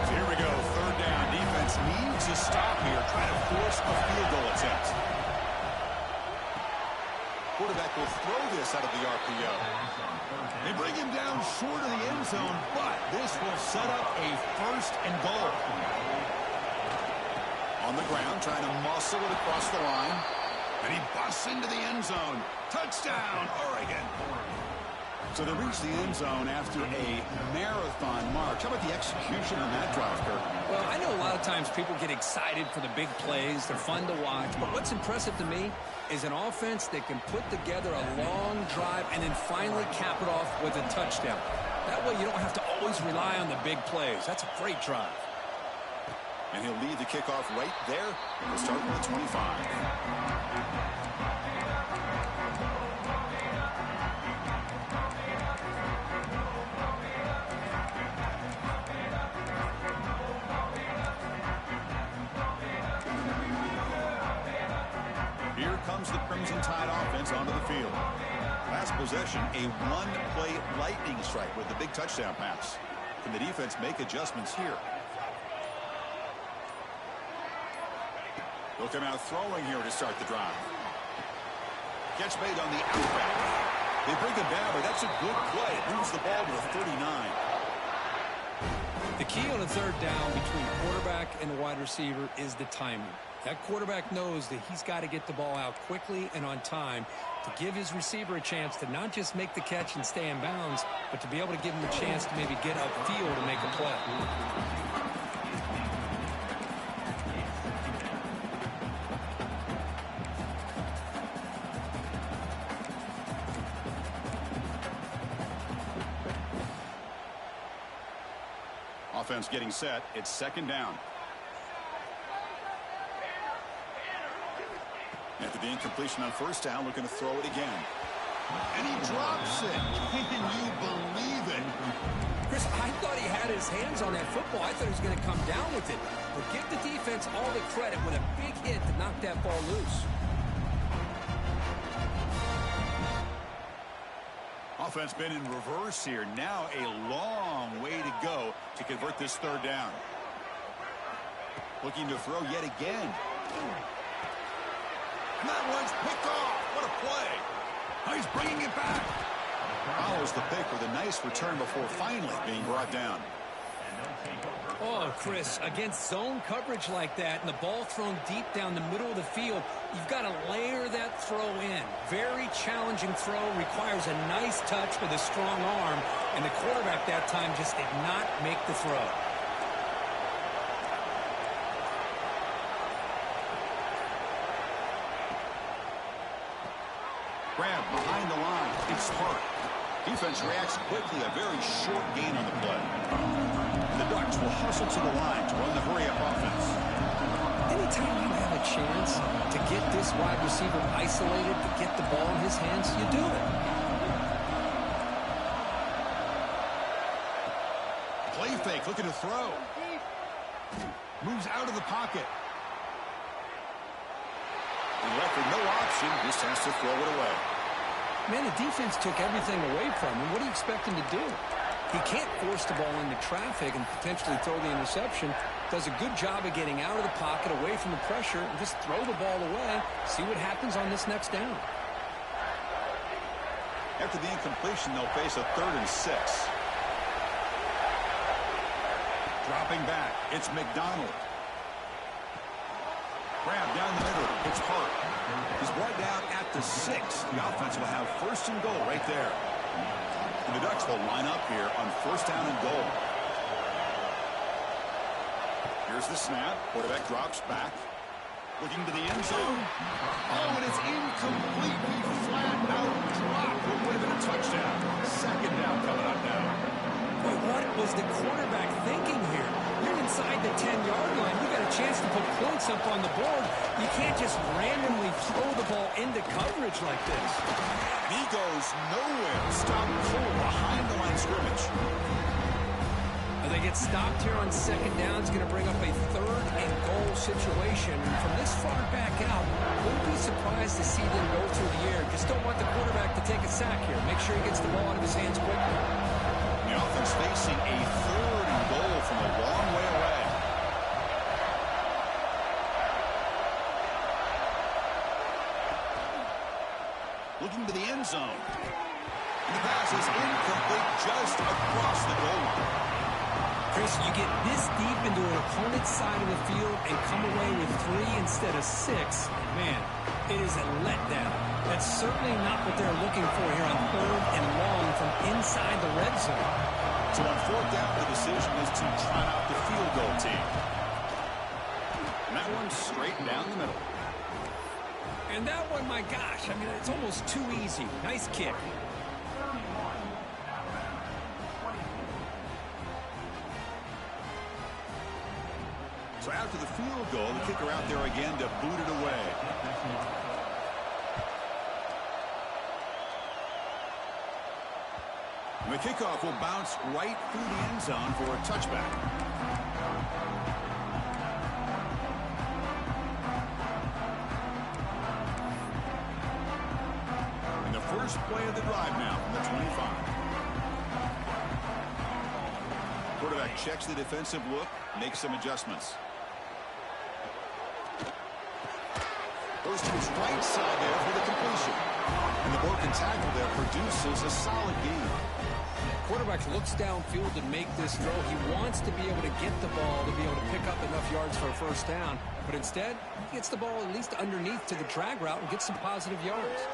So here we go, 3rd down. Defense needs a stop here, trying to force a field goal attempt. Quarterback will throw this out of the RPO. They bring him down short of the end zone, but this will set up a 1st and goal. On the ground, trying to muscle it across the line. And he busts into the end zone. Touchdown, Oregon. So they reach the end zone after a marathon march. How about the execution on that drive, Kirk? Well, I know a lot of times people get excited for the big plays. They're fun to watch. But what's impressive to me is an offense that can put together a long drive and then finally cap it off with a touchdown. That way you don't have to always rely on the big plays. That's a great drive. And he'll lead the kickoff right there. We'll start with the 25. Here comes the Crimson Tide offense onto the field. Last possession, a one-play lightning strike with the big touchdown pass. Can the defense make adjustments here? They'll come out throwing here to start the drive. Catch made on the outback. They bring him down, but that's a good play. It moves the ball to the 39. The key on a 3rd down between quarterback and the wide receiver is the timing. That quarterback knows that he's got to get the ball out quickly and on time to give his receiver a chance to not just make the catch and stay in bounds, but to be able to give him a chance to maybe get upfield and make a play. Offense getting set. It's 2nd down. After the incompletion on 1st down, looking to throw it again. And he drops it. Can you believe it? Chris, I thought he had his hands on that football. I thought he was going to come down with it. But give the defense all the credit with a big hit to knock that ball loose. Offense been in reverse here. Now a long way to go to convert this 3rd down. Looking to throw yet again. And that one's picked off. What a play. Now he's bringing it back. Follows the pick with a nice return before finally being brought down. Oh, Chris, against zone coverage like that and the ball thrown deep down the middle of the field, you've got to layer that throw in. Very challenging throw, requires a nice touch with a strong arm, and the quarterback that time just did not make the throw. Grab behind the line. It's smart. Defense reacts quickly. A very short gain on the play. The Ducks will hustle to the line to run the hurry-up offense. Anytime you have a chance to get this wide receiver isolated, to get the ball in his hands, you do it. Play fake, looking to throw. Moves out of the pocket. And left with no option, just has to throw it away. Man, the defense took everything away from him. What do you expect him to do? He can't force the ball into traffic and potentially throw the interception. Does a good job of getting out of the pocket, away from the pressure, and just throw the ball away. See what happens on this next down. After the incompletion, they'll face a 3rd and 6. Dropping back, it's McDonald. Grab down the middle, it's Hart. He's brought down at the 6. The offense will have 1st and goal right there. And the Ducks will line up here on 1st down and goal. Here's the snap. Quarterback drops back. Looking to the end zone. Oh, and it's incomplete. He flat out dropped. What would have been a touchdown. 2nd down coming up now. But what was the quarterback thinking here? You're inside the 10-yard line. You got a chance to put points up on the board. You can't just randomly throw the ball into coverage like this. He goes nowhere. Stop cold behind the line of scrimmage. They get stopped here on 2nd down. It's going to bring up a 3rd and goal situation. And from this far back out, wouldn't be surprised to see them go through the air. Just don't want the quarterback to take a sack here. Make sure he gets the ball out of his hands quickly. The offense facing a 3rd and goal from a long way away. Looking to the end zone. And the pass is incomplete just across the goal line. Chris, you get this deep into an opponent's side of the field and come away with 3 instead of 6. Man, it is a letdown. That's certainly not what they're looking for here on 3rd and long from inside the red zone. So on 4th down, the decision is to trot out the field goal team. And that one's straight down the middle. And that one, my gosh, I mean, it's almost too easy. Nice kick. So after the field goal, the kicker out there again to boot it away. And the kickoff will bounce right through the end zone for a touchback. And the first play of the drive now from the 25. Quarterback checks the defensive look, makes some adjustments. Goes to his right side there for the completion. And the broken tackle there produces a solid gain. Quarterback looks downfield to make this throw. He wants to be able to get the ball to be able to pick up enough yards for a 1st down. But instead, he gets the ball at least underneath to the drag route and gets some positive yards.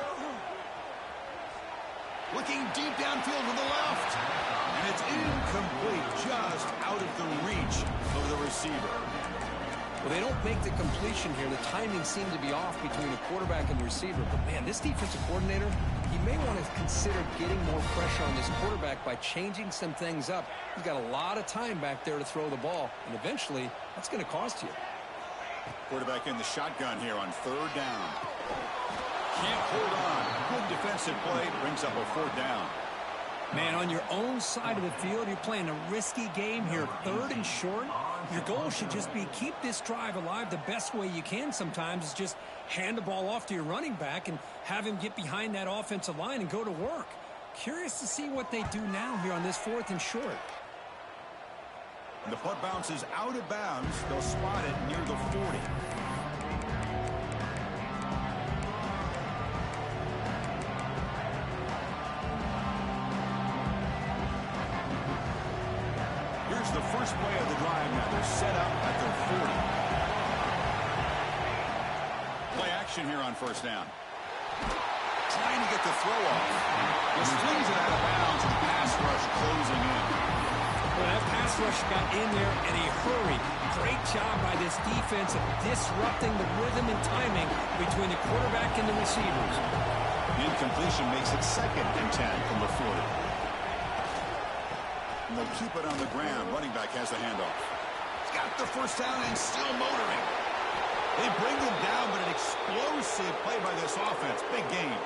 Looking deep downfield to the left. And it's incomplete, just out of the reach of the receiver. Well, they don't make the completion here. The timing seemed to be off between the quarterback and the receiver. But, man, this defensive coordinator, he may want to consider getting more pressure on this quarterback by changing some things up. He's got a lot of time back there to throw the ball. And eventually, that's going to cost you. Quarterback in the shotgun here on 3rd down. Can't hold on. Good defensive play. Brings up a 4th down. Man, on your own side of the field, you're playing a risky game here. 3rd and short. Your goal should just be keep this drive alive the best way you can sometimes is just hand the ball off to your running back and have him get behind that offensive line and go to work. Curious to see what they do now here on this 4th and short. And the punt bounces out of bounds. They'll spot it near the 40. Here's the first play of the drive now. They're set up at their 40. Play action here on 1st down. Trying to get the throw off. He swings it out of bounds and the pass rush closing in. Well, that pass rush got in there in a hurry. Great job by this defense of disrupting the rhythm and timing between the quarterback and the receivers. The incompletion makes it 2nd and 10 from the 40. And they'll keep it on the ground. Running back has the handoff. He's got the 1st down and still motoring. They bring him down, but an explosive play by this offense. Big game.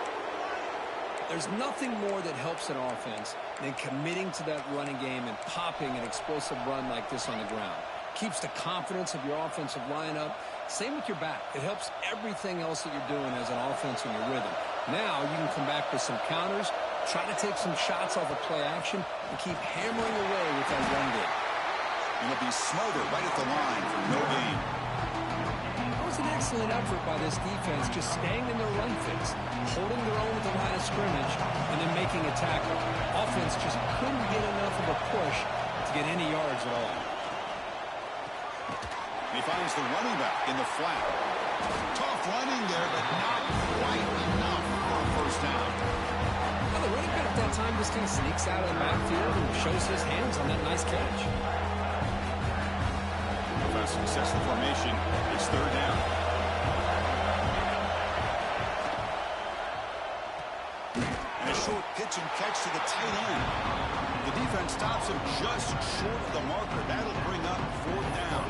There's nothing more that helps an offense than committing to that running game and popping an explosive run like this on the ground. Keeps the confidence of your offensive line up. Same with your back. It helps everything else that you're doing as an offense when you're with them. Now you can come back with some counters, try to take some shots off of play action, and keep hammering away with that run game. And it'll be smothered right at the line for no gain. That was an excellent effort by this defense, just staying in their run fits, holding their own at the line of scrimmage, and then making a tackle. Offense just couldn't get enough of a push to get any yards at all. He finds the running back in the flat. Tough running there, but not quite enough for a first down. Well, the running back at that time just kind of sneaks out of the backfield and shows his hands on that nice catch. With a successful formation, it's third down. And a short pitch and catch to the tight end. The defense stops him just short of the marker. That'll bring up fourth down.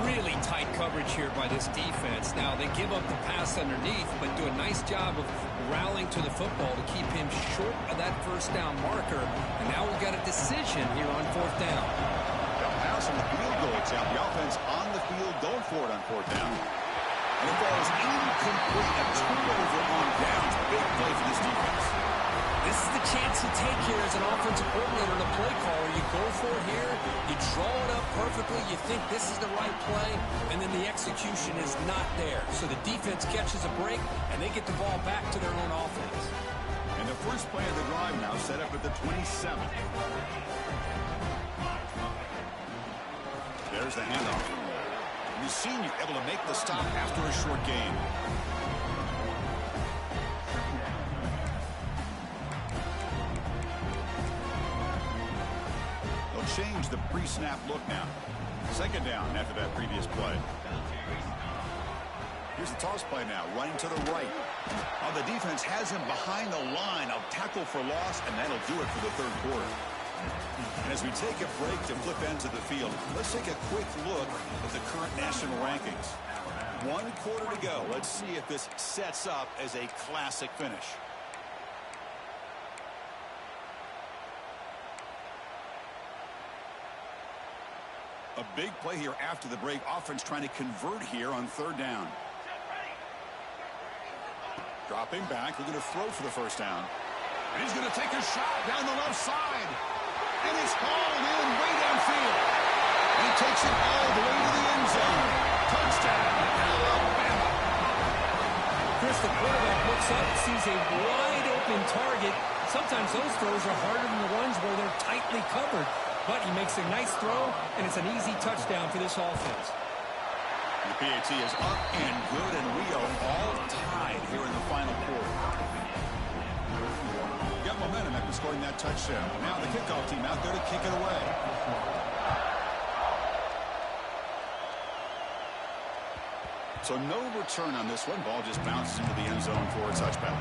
Really tight coverage here by this defense. Now, they give up the pass underneath, but do a nice job of rallying to the football to keep him short of that first down marker. And now we've got a decision here on fourth down. The pass on the field goal attempt. The offense on the field going for it on fourth down. And it falls incomplete. A turnover on downs. Big play for this defense. This is the chance you take here as an offensive coordinator and a play caller. You go for it here, you draw it up perfectly, you think this is the right play, and then the execution is not there. So the defense catches a break, and they get the ball back to their own offense. And the first play of the drive now set up at the 27. There's the handoff. The senior able to make the stop after a short gain. Change the pre-snap look now. Second down after that previous play. Here's the toss play now, running to the right. Oh, the defense has him behind the line. A tackle for loss, and that'll do it for the third quarter. And as we take a break to flip ends of the field, let's take a quick look at the current national rankings. 1 quarter to go. Let's see if this sets up as a classic finish. A big play here after the break. Offense trying to convert here on third down. Dropping back, looking to throw for the first down. And he's going to take a shot down the left side. And it's hauled in way downfield. And he takes it all the way to the end zone. Touchdown, Alabama. Chris, the quarterback looks up, sees a wide open target. Sometimes those throws are harder than the ones where they're tightly covered. But he makes a nice throw, and it's an easy touchdown for this offense. The PAT is up and good, and we are all tied here in the final quarter. Got momentum after scoring that touchdown. Now the kickoff team out there to kick it away. So no return on this one. Ball just bounces into the end zone for a touchback.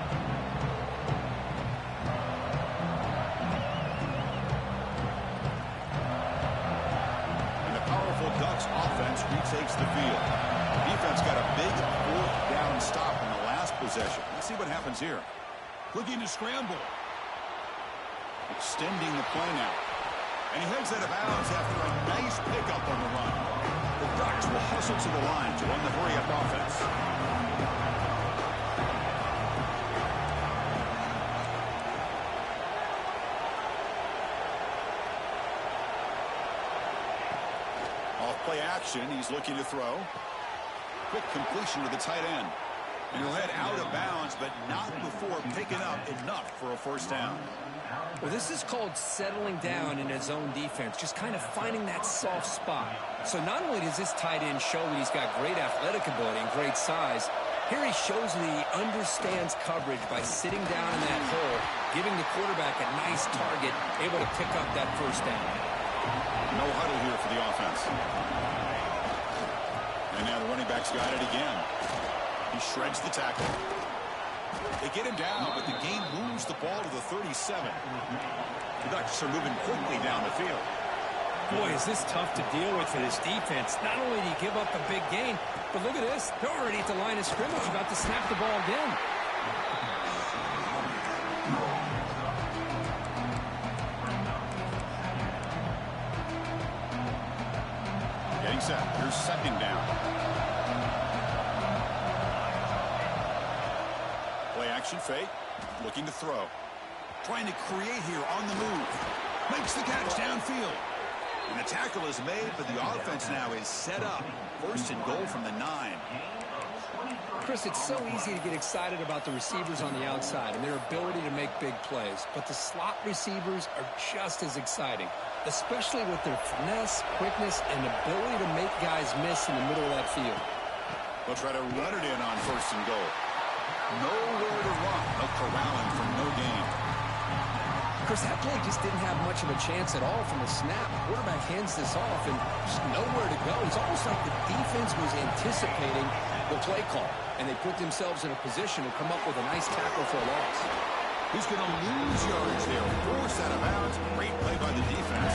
Ducks offense retakes the field. Defense got a big fourth down stop in the last possession. Let's see what happens here. Looking to scramble. Extending the play now. And he heads out of bounds after a nice pickup on the run. The Ducks will hustle to the line to run the hurry-up offense. Play action. He's looking to throw. Quick completion to the tight end. And he'll head out of bounds, but not before picking up enough for a first down. Well, this is called settling down in his own defense, just kind of finding that soft spot. So not only does this tight end show that he's got great athletic ability and great size, here he shows that he understands coverage by sitting down in that hole, giving the quarterback a nice target, able to pick up that first down. No huddle here for the offense. And now the running back's got it again. He shreds the tackle. They get him down, but the game moves the ball to the 37. The Ducks are moving quickly down the field. Boy, is this tough to deal with for this defense. Not only do you give up a big gain, but look at this. They're already at the line of scrimmage, about to snap the ball again. set. Here's second down. Play action fake. Looking to throw. Trying to create here on the move. Makes the catch downfield. And the tackle is made, but the offense now is set up. First and goal from the 9. Chris, it's so easy to get excited about the receivers on the outside and their ability to make big plays. But the slot receivers are just as exciting, especially with their finesse, quickness, and ability to make guys miss in the middle of that field. They'll try to run it in on first and goal. Nowhere to run. They'll corral him for no gain. Chris, that play just didn't have much of a chance at all from the snap. Quarterback hands this off and just nowhere to go. It's almost like the defense was anticipating the play call, and they put themselves in a position to come up with a nice tackle for a loss. He's going to lose yards there. Force out of bounds. Great play by the defense.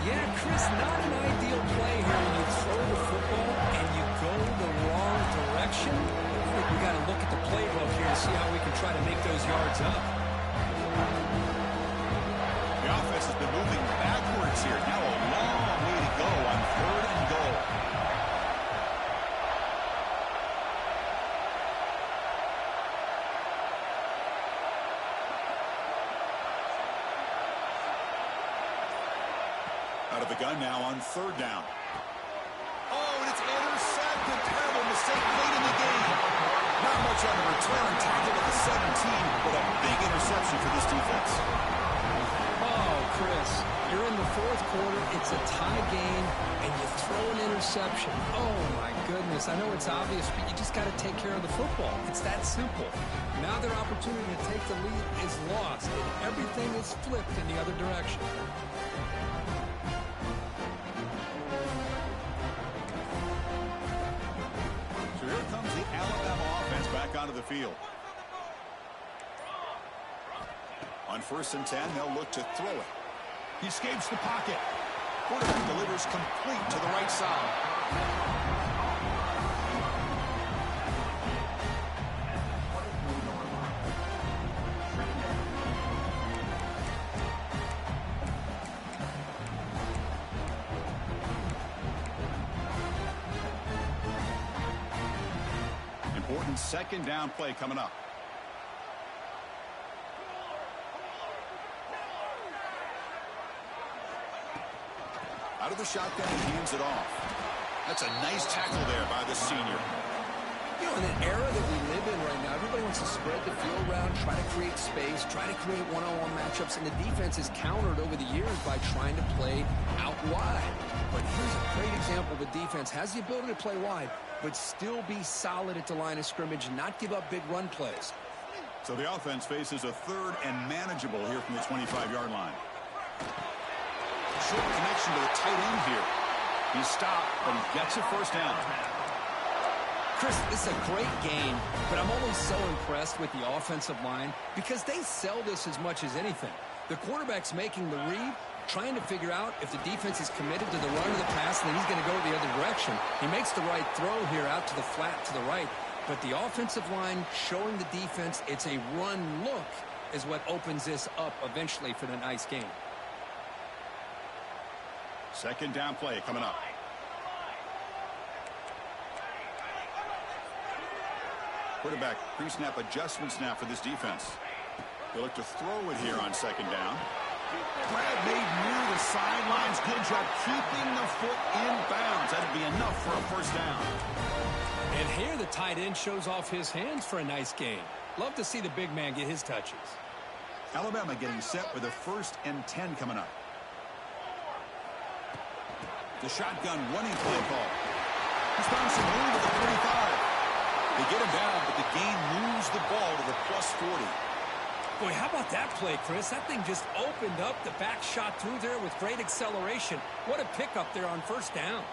Yeah, Chris, not an ideal play here when you throw the football and you go the wrong direction. I think we got to look at the playbook here and see how we can try to make those yards up. The offense has been moving backwards here. Now a long way to go on third and goal. Out of the gun now on third down. Oh, and it's intercepted. Terrible mistake late in the game. Not much on the return. Tackled at the 17, but a big interception for this defense. Oh, Chris, you're in the fourth quarter. It's a tie game, and you throw an interception. Oh, my goodness. I know it's obvious, but you just got to take care of the football. It's that simple. Now their opportunity to take the lead is lost, and everything is flipped in the other direction. Here comes the Alabama offense back onto the field. On first and 10, they'll look to throw it. He escapes the pocket. Quarterback delivers complete to the right side. Important second down play coming up. Out of the shotgun, he hands it off. That's a nice tackle there by the senior. You know, in an era that we live in right now, everybody wants to spread the field around, try to create space, try to create one-on-one matchups, and the defense is countered over the years by trying to play out wide. But here's a great example. The defense has the ability to play wide, but still be solid at the line of scrimmage and not give up big run plays. So the offense faces a third and manageable here from the 25-yard line. Short connection to the tight end here. He's stopped, but he gets a first down. Chris, this is a great game, but I'm always so impressed with the offensive line because they sell this as much as anything. The quarterback's making the read, trying to figure out if the defense is committed to the run or the pass, and then he's going to go the other direction. He makes the right throw here out to the flat to the right, but the offensive line showing the defense it's a run look is what opens this up eventually for the nice game. Second down play coming up. Quarterback pre-snap adjustments now for this defense. They look to throw it here on second down. Grab made near the sidelines. Good job keeping the foot in bounds. That'd be enough for a first down. And here the tight end shows off his hands for a nice game. Love to see the big man get his touches. Alabama getting set with a first and 10 coming up. The shotgun running play call. He's found some room at the 35. They get him down, but the game moves the ball to the plus 40. Boy, how about that play, Chris? That thing just opened up. The back shot through there with great acceleration. What a pickup there on first down.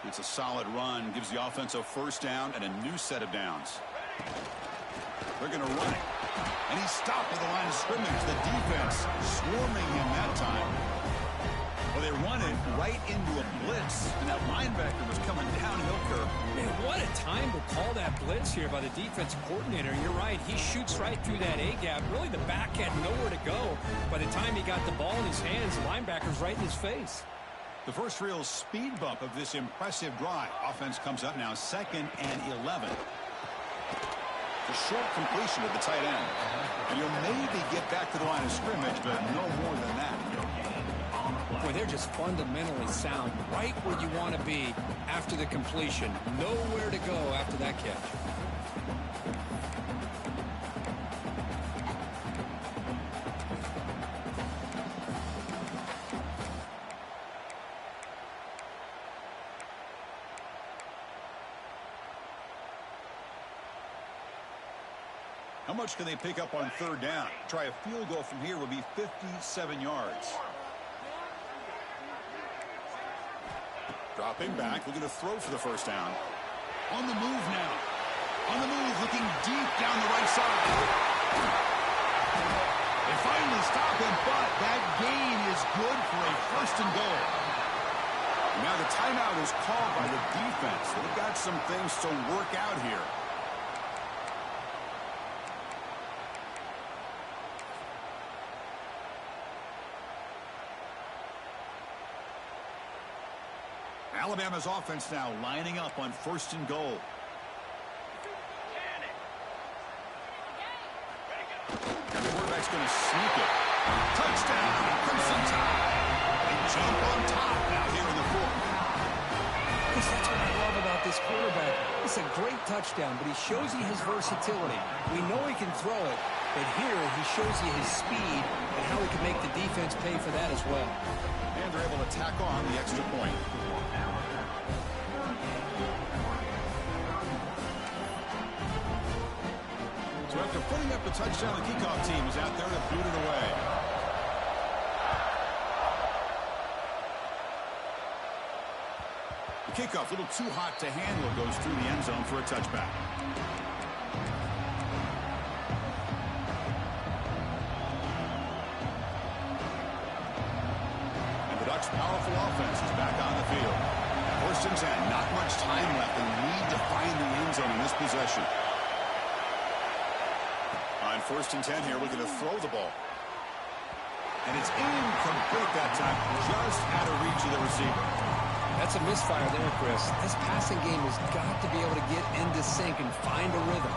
It's a solid run, gives the offense a first down and a new set of downs. They're going to run it. And he's stopped at the line of scrimmage. The defense swarming him that time. Well, they run it right into a blitz, and that linebacker was coming downhill curve. Man, what a time to call that blitz here by the defensive coordinator. You're right. He shoots right through that A-gap. Really, the back had nowhere to go. By the time he got the ball in his hands, the linebacker's right in his face. The first real speed bump of this impressive drive. Offense comes up now 2nd and 11. The short completion of the tight end. And you'll maybe get back to the line of scrimmage, but no more than that. Boy, they're just fundamentally sound, right where you want to be after the completion. Nowhere to go after that catch. How much can they pick up on 3rd down? Try a field goal from here would be 57 yards. Dropping back, looking to throw for the 1st down. On the move now. On the move, looking deep down the right side. They finally stop him, but that gain is good for a 1st and goal. Now the timeout is called by the defense. They've got some things to work out here. Alabama's offense now lining up on 1st and goal. And the quarterback's going to sneak it. Touchdown, Crimson Tide. They jump on top now here in the 4th. That's what I love about this quarterback. It's a great touchdown, but he shows you his versatility. We know he can throw it, but here he shows you his speed and how he can make the defense pay for that as well. And they're able to tack on the extra point. So after putting up a touchdown, the kickoff team is out there to boot it away. The kickoff, a little too hot to handle, goes through the end zone for a touchback. And the Ducks' powerful offense is back on the field. 1st and 10, not much time left. They need to find the end zone in this possession. On 1st and 10 here, looking to throw the ball. And it's incomplete that time, just out of reach of the receiver. That's a misfire there, Chris. This passing game has got to be able to get into sync and find a rhythm.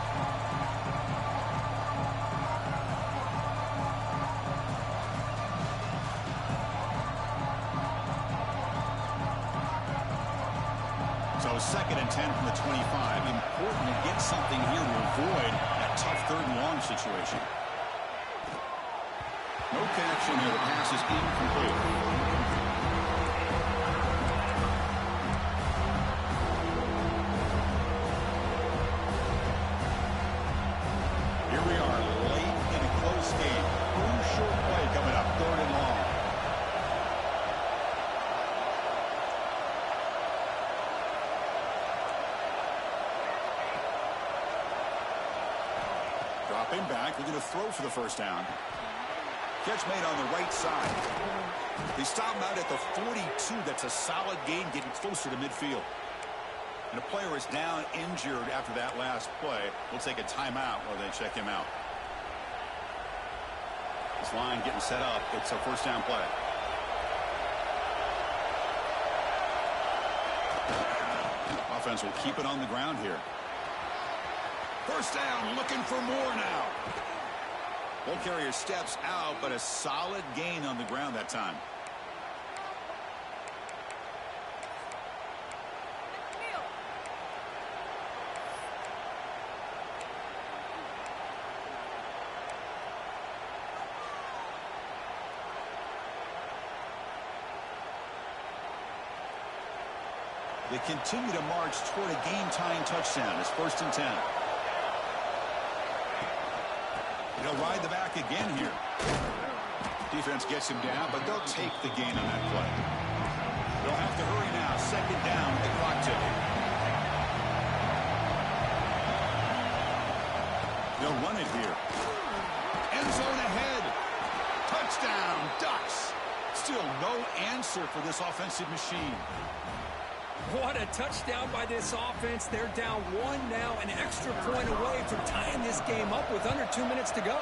So 2nd and 10 from the 25. Important to get something here to avoid that tough 3rd and long situation. No connection here. The pass is incomplete. Here we are, late in a close game. Crucial play coming up, 3rd and long. Dropping back, looking to throw for the 1st down. Catch made on the right side. They stop him out at the 42. That's a solid gain, getting closer to midfield. And a player is down injured after that last play. We'll take a timeout while they check him out. This line getting set up. It's a 1st down play. Offense will keep it on the ground here. 1st down, looking for more now. Ball carrier steps out, but a solid gain on the ground that time. They continue to march toward a game-tying touchdown. It's 1st and 10. They'll ride the back again here. Defense gets him down, but they'll take the gain on that play. They'll have to hurry now. 2nd down with the clock ticking. They'll run it here. End zone ahead. Touchdown, Ducks. Still no answer for this offensive machine. What a touchdown by this offense. They're down 1 now, an extra point away from tying this game up with under 2 minutes to go.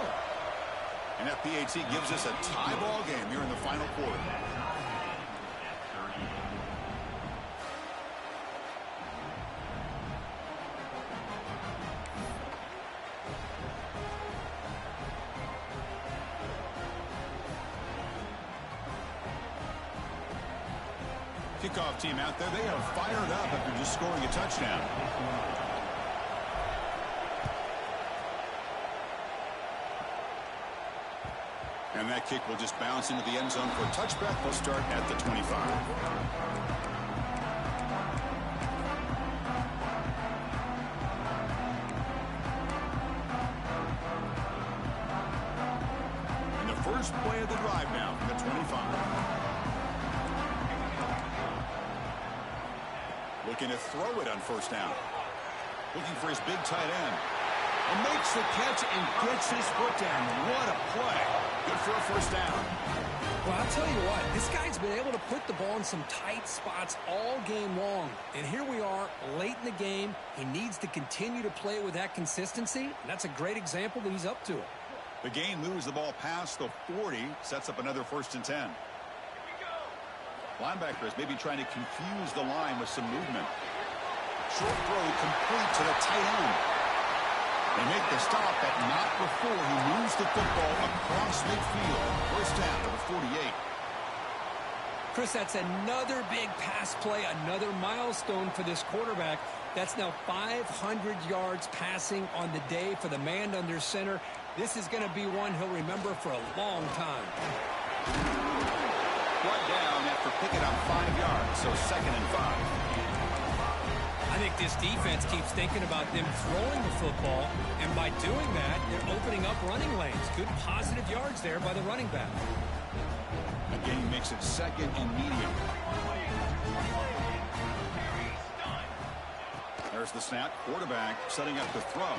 And that PAT gives us a tie ball game here in the final quarter. Kickoff team out there, they are fired up after just scoring a touchdown. And that kick will just bounce into the end zone for a touchback. They'll start at the 25. And the first play of the drive now from the 25. Looking to throw it on first down. Looking for his big tight end. And makes the catch and gets his foot down. What a play. Good for a first down. Well, I'll tell you what, this guy's been able to put the ball in some tight spots all game long. And here we are, late in the game. He needs to continue to play with that consistency. And that's a great example that he's up to it. The game moves the ball past the 40, sets up another 1st and 10. Linebackers maybe trying to confuse the line with some movement. Short throw complete to the tight end. They make the stop, but not before he moves the football across midfield. First down to the 48. Chris, that's another big pass play, another milestone for this quarterback. That's now 500 yards passing on the day for the man under center. This is going to be one he'll remember for a long time. Brought down after picking up 5 yards, so 2nd and 5. I think this defense keeps thinking about them throwing the football, and by doing that, they're opening up running lanes. Good positive yards there by the running back. Again, he makes it 2nd and medium. There's the snap. Quarterback setting up the throw.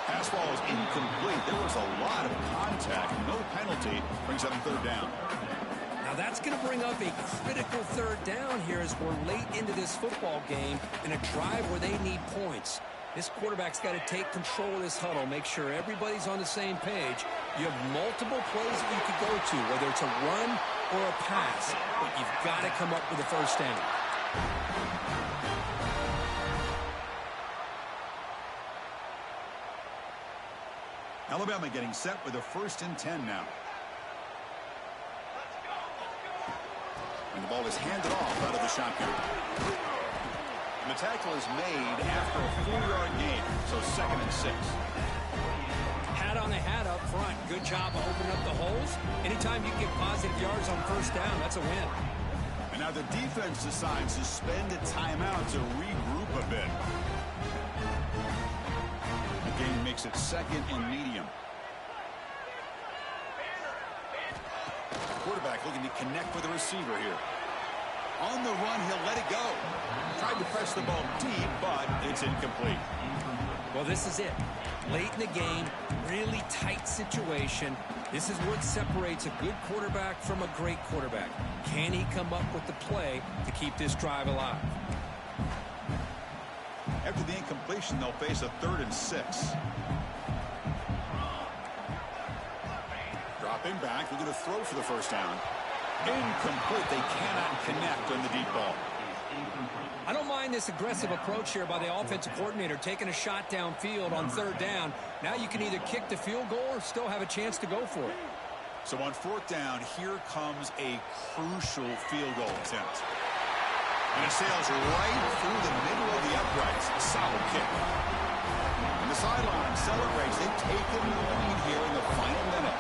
Pass ball is incomplete. There was a lot of contact. No penalty. Brings up 3rd down. Now that's going to bring up a critical 3rd down here as we're late into this football game in a drive where they need points. This quarterback's got to take control of this huddle, make sure everybody's on the same page. You have multiple plays that you could go to, whether it's a run or a pass, but you've got to come up with a 1st down. Alabama getting set with a 1st and 10 now. And the ball is handed off out of the shotgun. And the tackle is made after a 4-yard gain, so 2nd and 6. Hat on a hat up front. Good job of opening up the holes. Anytime you get positive yards on 1st down, that's a win. And now the defense decides to spend a timeout to regroup a bit. Again, makes it 2nd and medium. Quarterback looking to connect with the receiver here. On the run, he'll let it go. Tried to press the ball deep, but it's incomplete. Well, this is it. Late in the game, really tight situation. This is what separates a good quarterback from a great quarterback. Can he come up with the play to keep this drive alive? After the incompletion, they'll face a 3rd and 6. Dropping back, looking to throw for the 1st down. Incomplete. They cannot connect on the deep ball. I don't mind this aggressive approach here by the offensive coordinator, taking a shot downfield on 3rd down. Now you can either kick the field goal or still have a chance to go for it. So on 4th down, here comes a crucial field goal attempt. And it sails right through the middle of the uprights. A solid kick. And the sideline celebrates. They've taken the lead here in the final minute.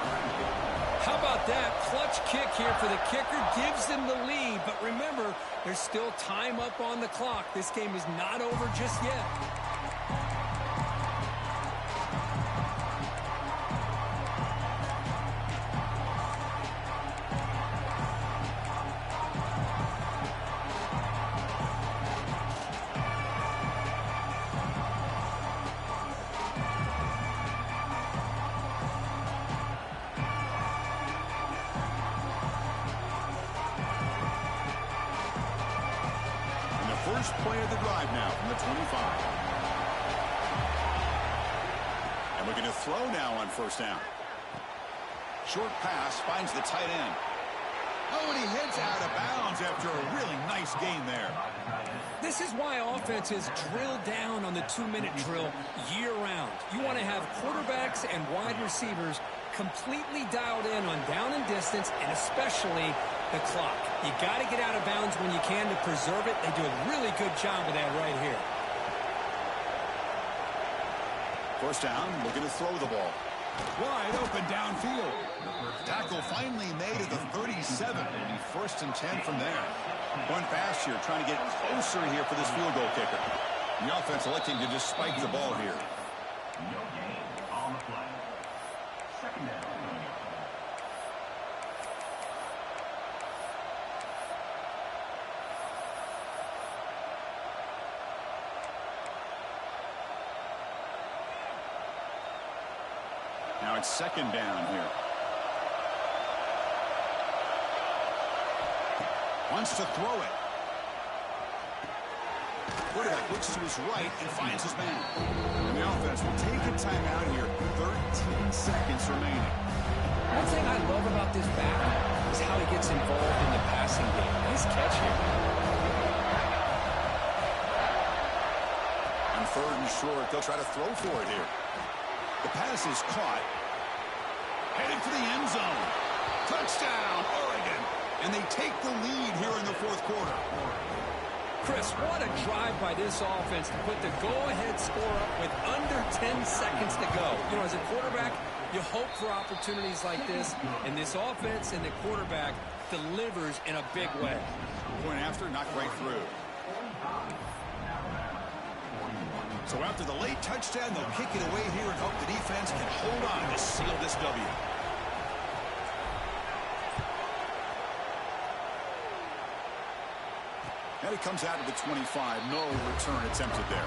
How about that? Clutch kick here for the kicker. Gives them the lead. But remember, there's still time up on the clock. This game is not over just yet. first play of the drive now from the 25. And we're going to throw now on first down. Short pass finds the tight end. Oh, and he heads out of bounds after a really nice gain there. This is why offenses drill down on the 2-minute drill year-round. You want to have quarterbacks and wide receivers completely dialed in on down and distance, and especially the clock. You got to get out of bounds when you can to preserve it. They do a really good job of that right here. First down, looking to throw the ball. Wide open downfield. Tackle finally made at the 37. First and 10 from there. Going fast here, trying to get closer here for this field goal kicker. The offense electing to just spike the ball here. No gain on the play. Second down. Now it's second down here. Wants to throw it. Quarterback looks to his right and finds his man. And the offense will take a timeout here. 13 seconds remaining. One thing I love about this back is how he gets involved in the passing game. Nice catch here. On third and short, they'll try to throw for it here. The pass is caught. Headed for the end zone. Touchdown, Oregon. And they take the lead here in the fourth quarter. Chris, what a drive by this offense to put the go-ahead score up with under 10 seconds to go. You know, as a quarterback, you hope for opportunities like this, and this offense and the quarterback delivers in a big way. Point after, knocked right through. So after the late touchdown, they'll kick it away here and hope the defense can hold on to seal this W. And it comes out of the 25. No return attempted there.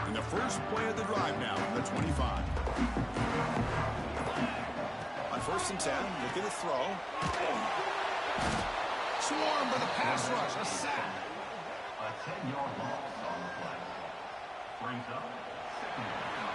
And the first play of the drive now from the 25. First and 10, looking to throw. Swarm by the pass rush, a sack. A 10-yard loss on the play. Brings up second down.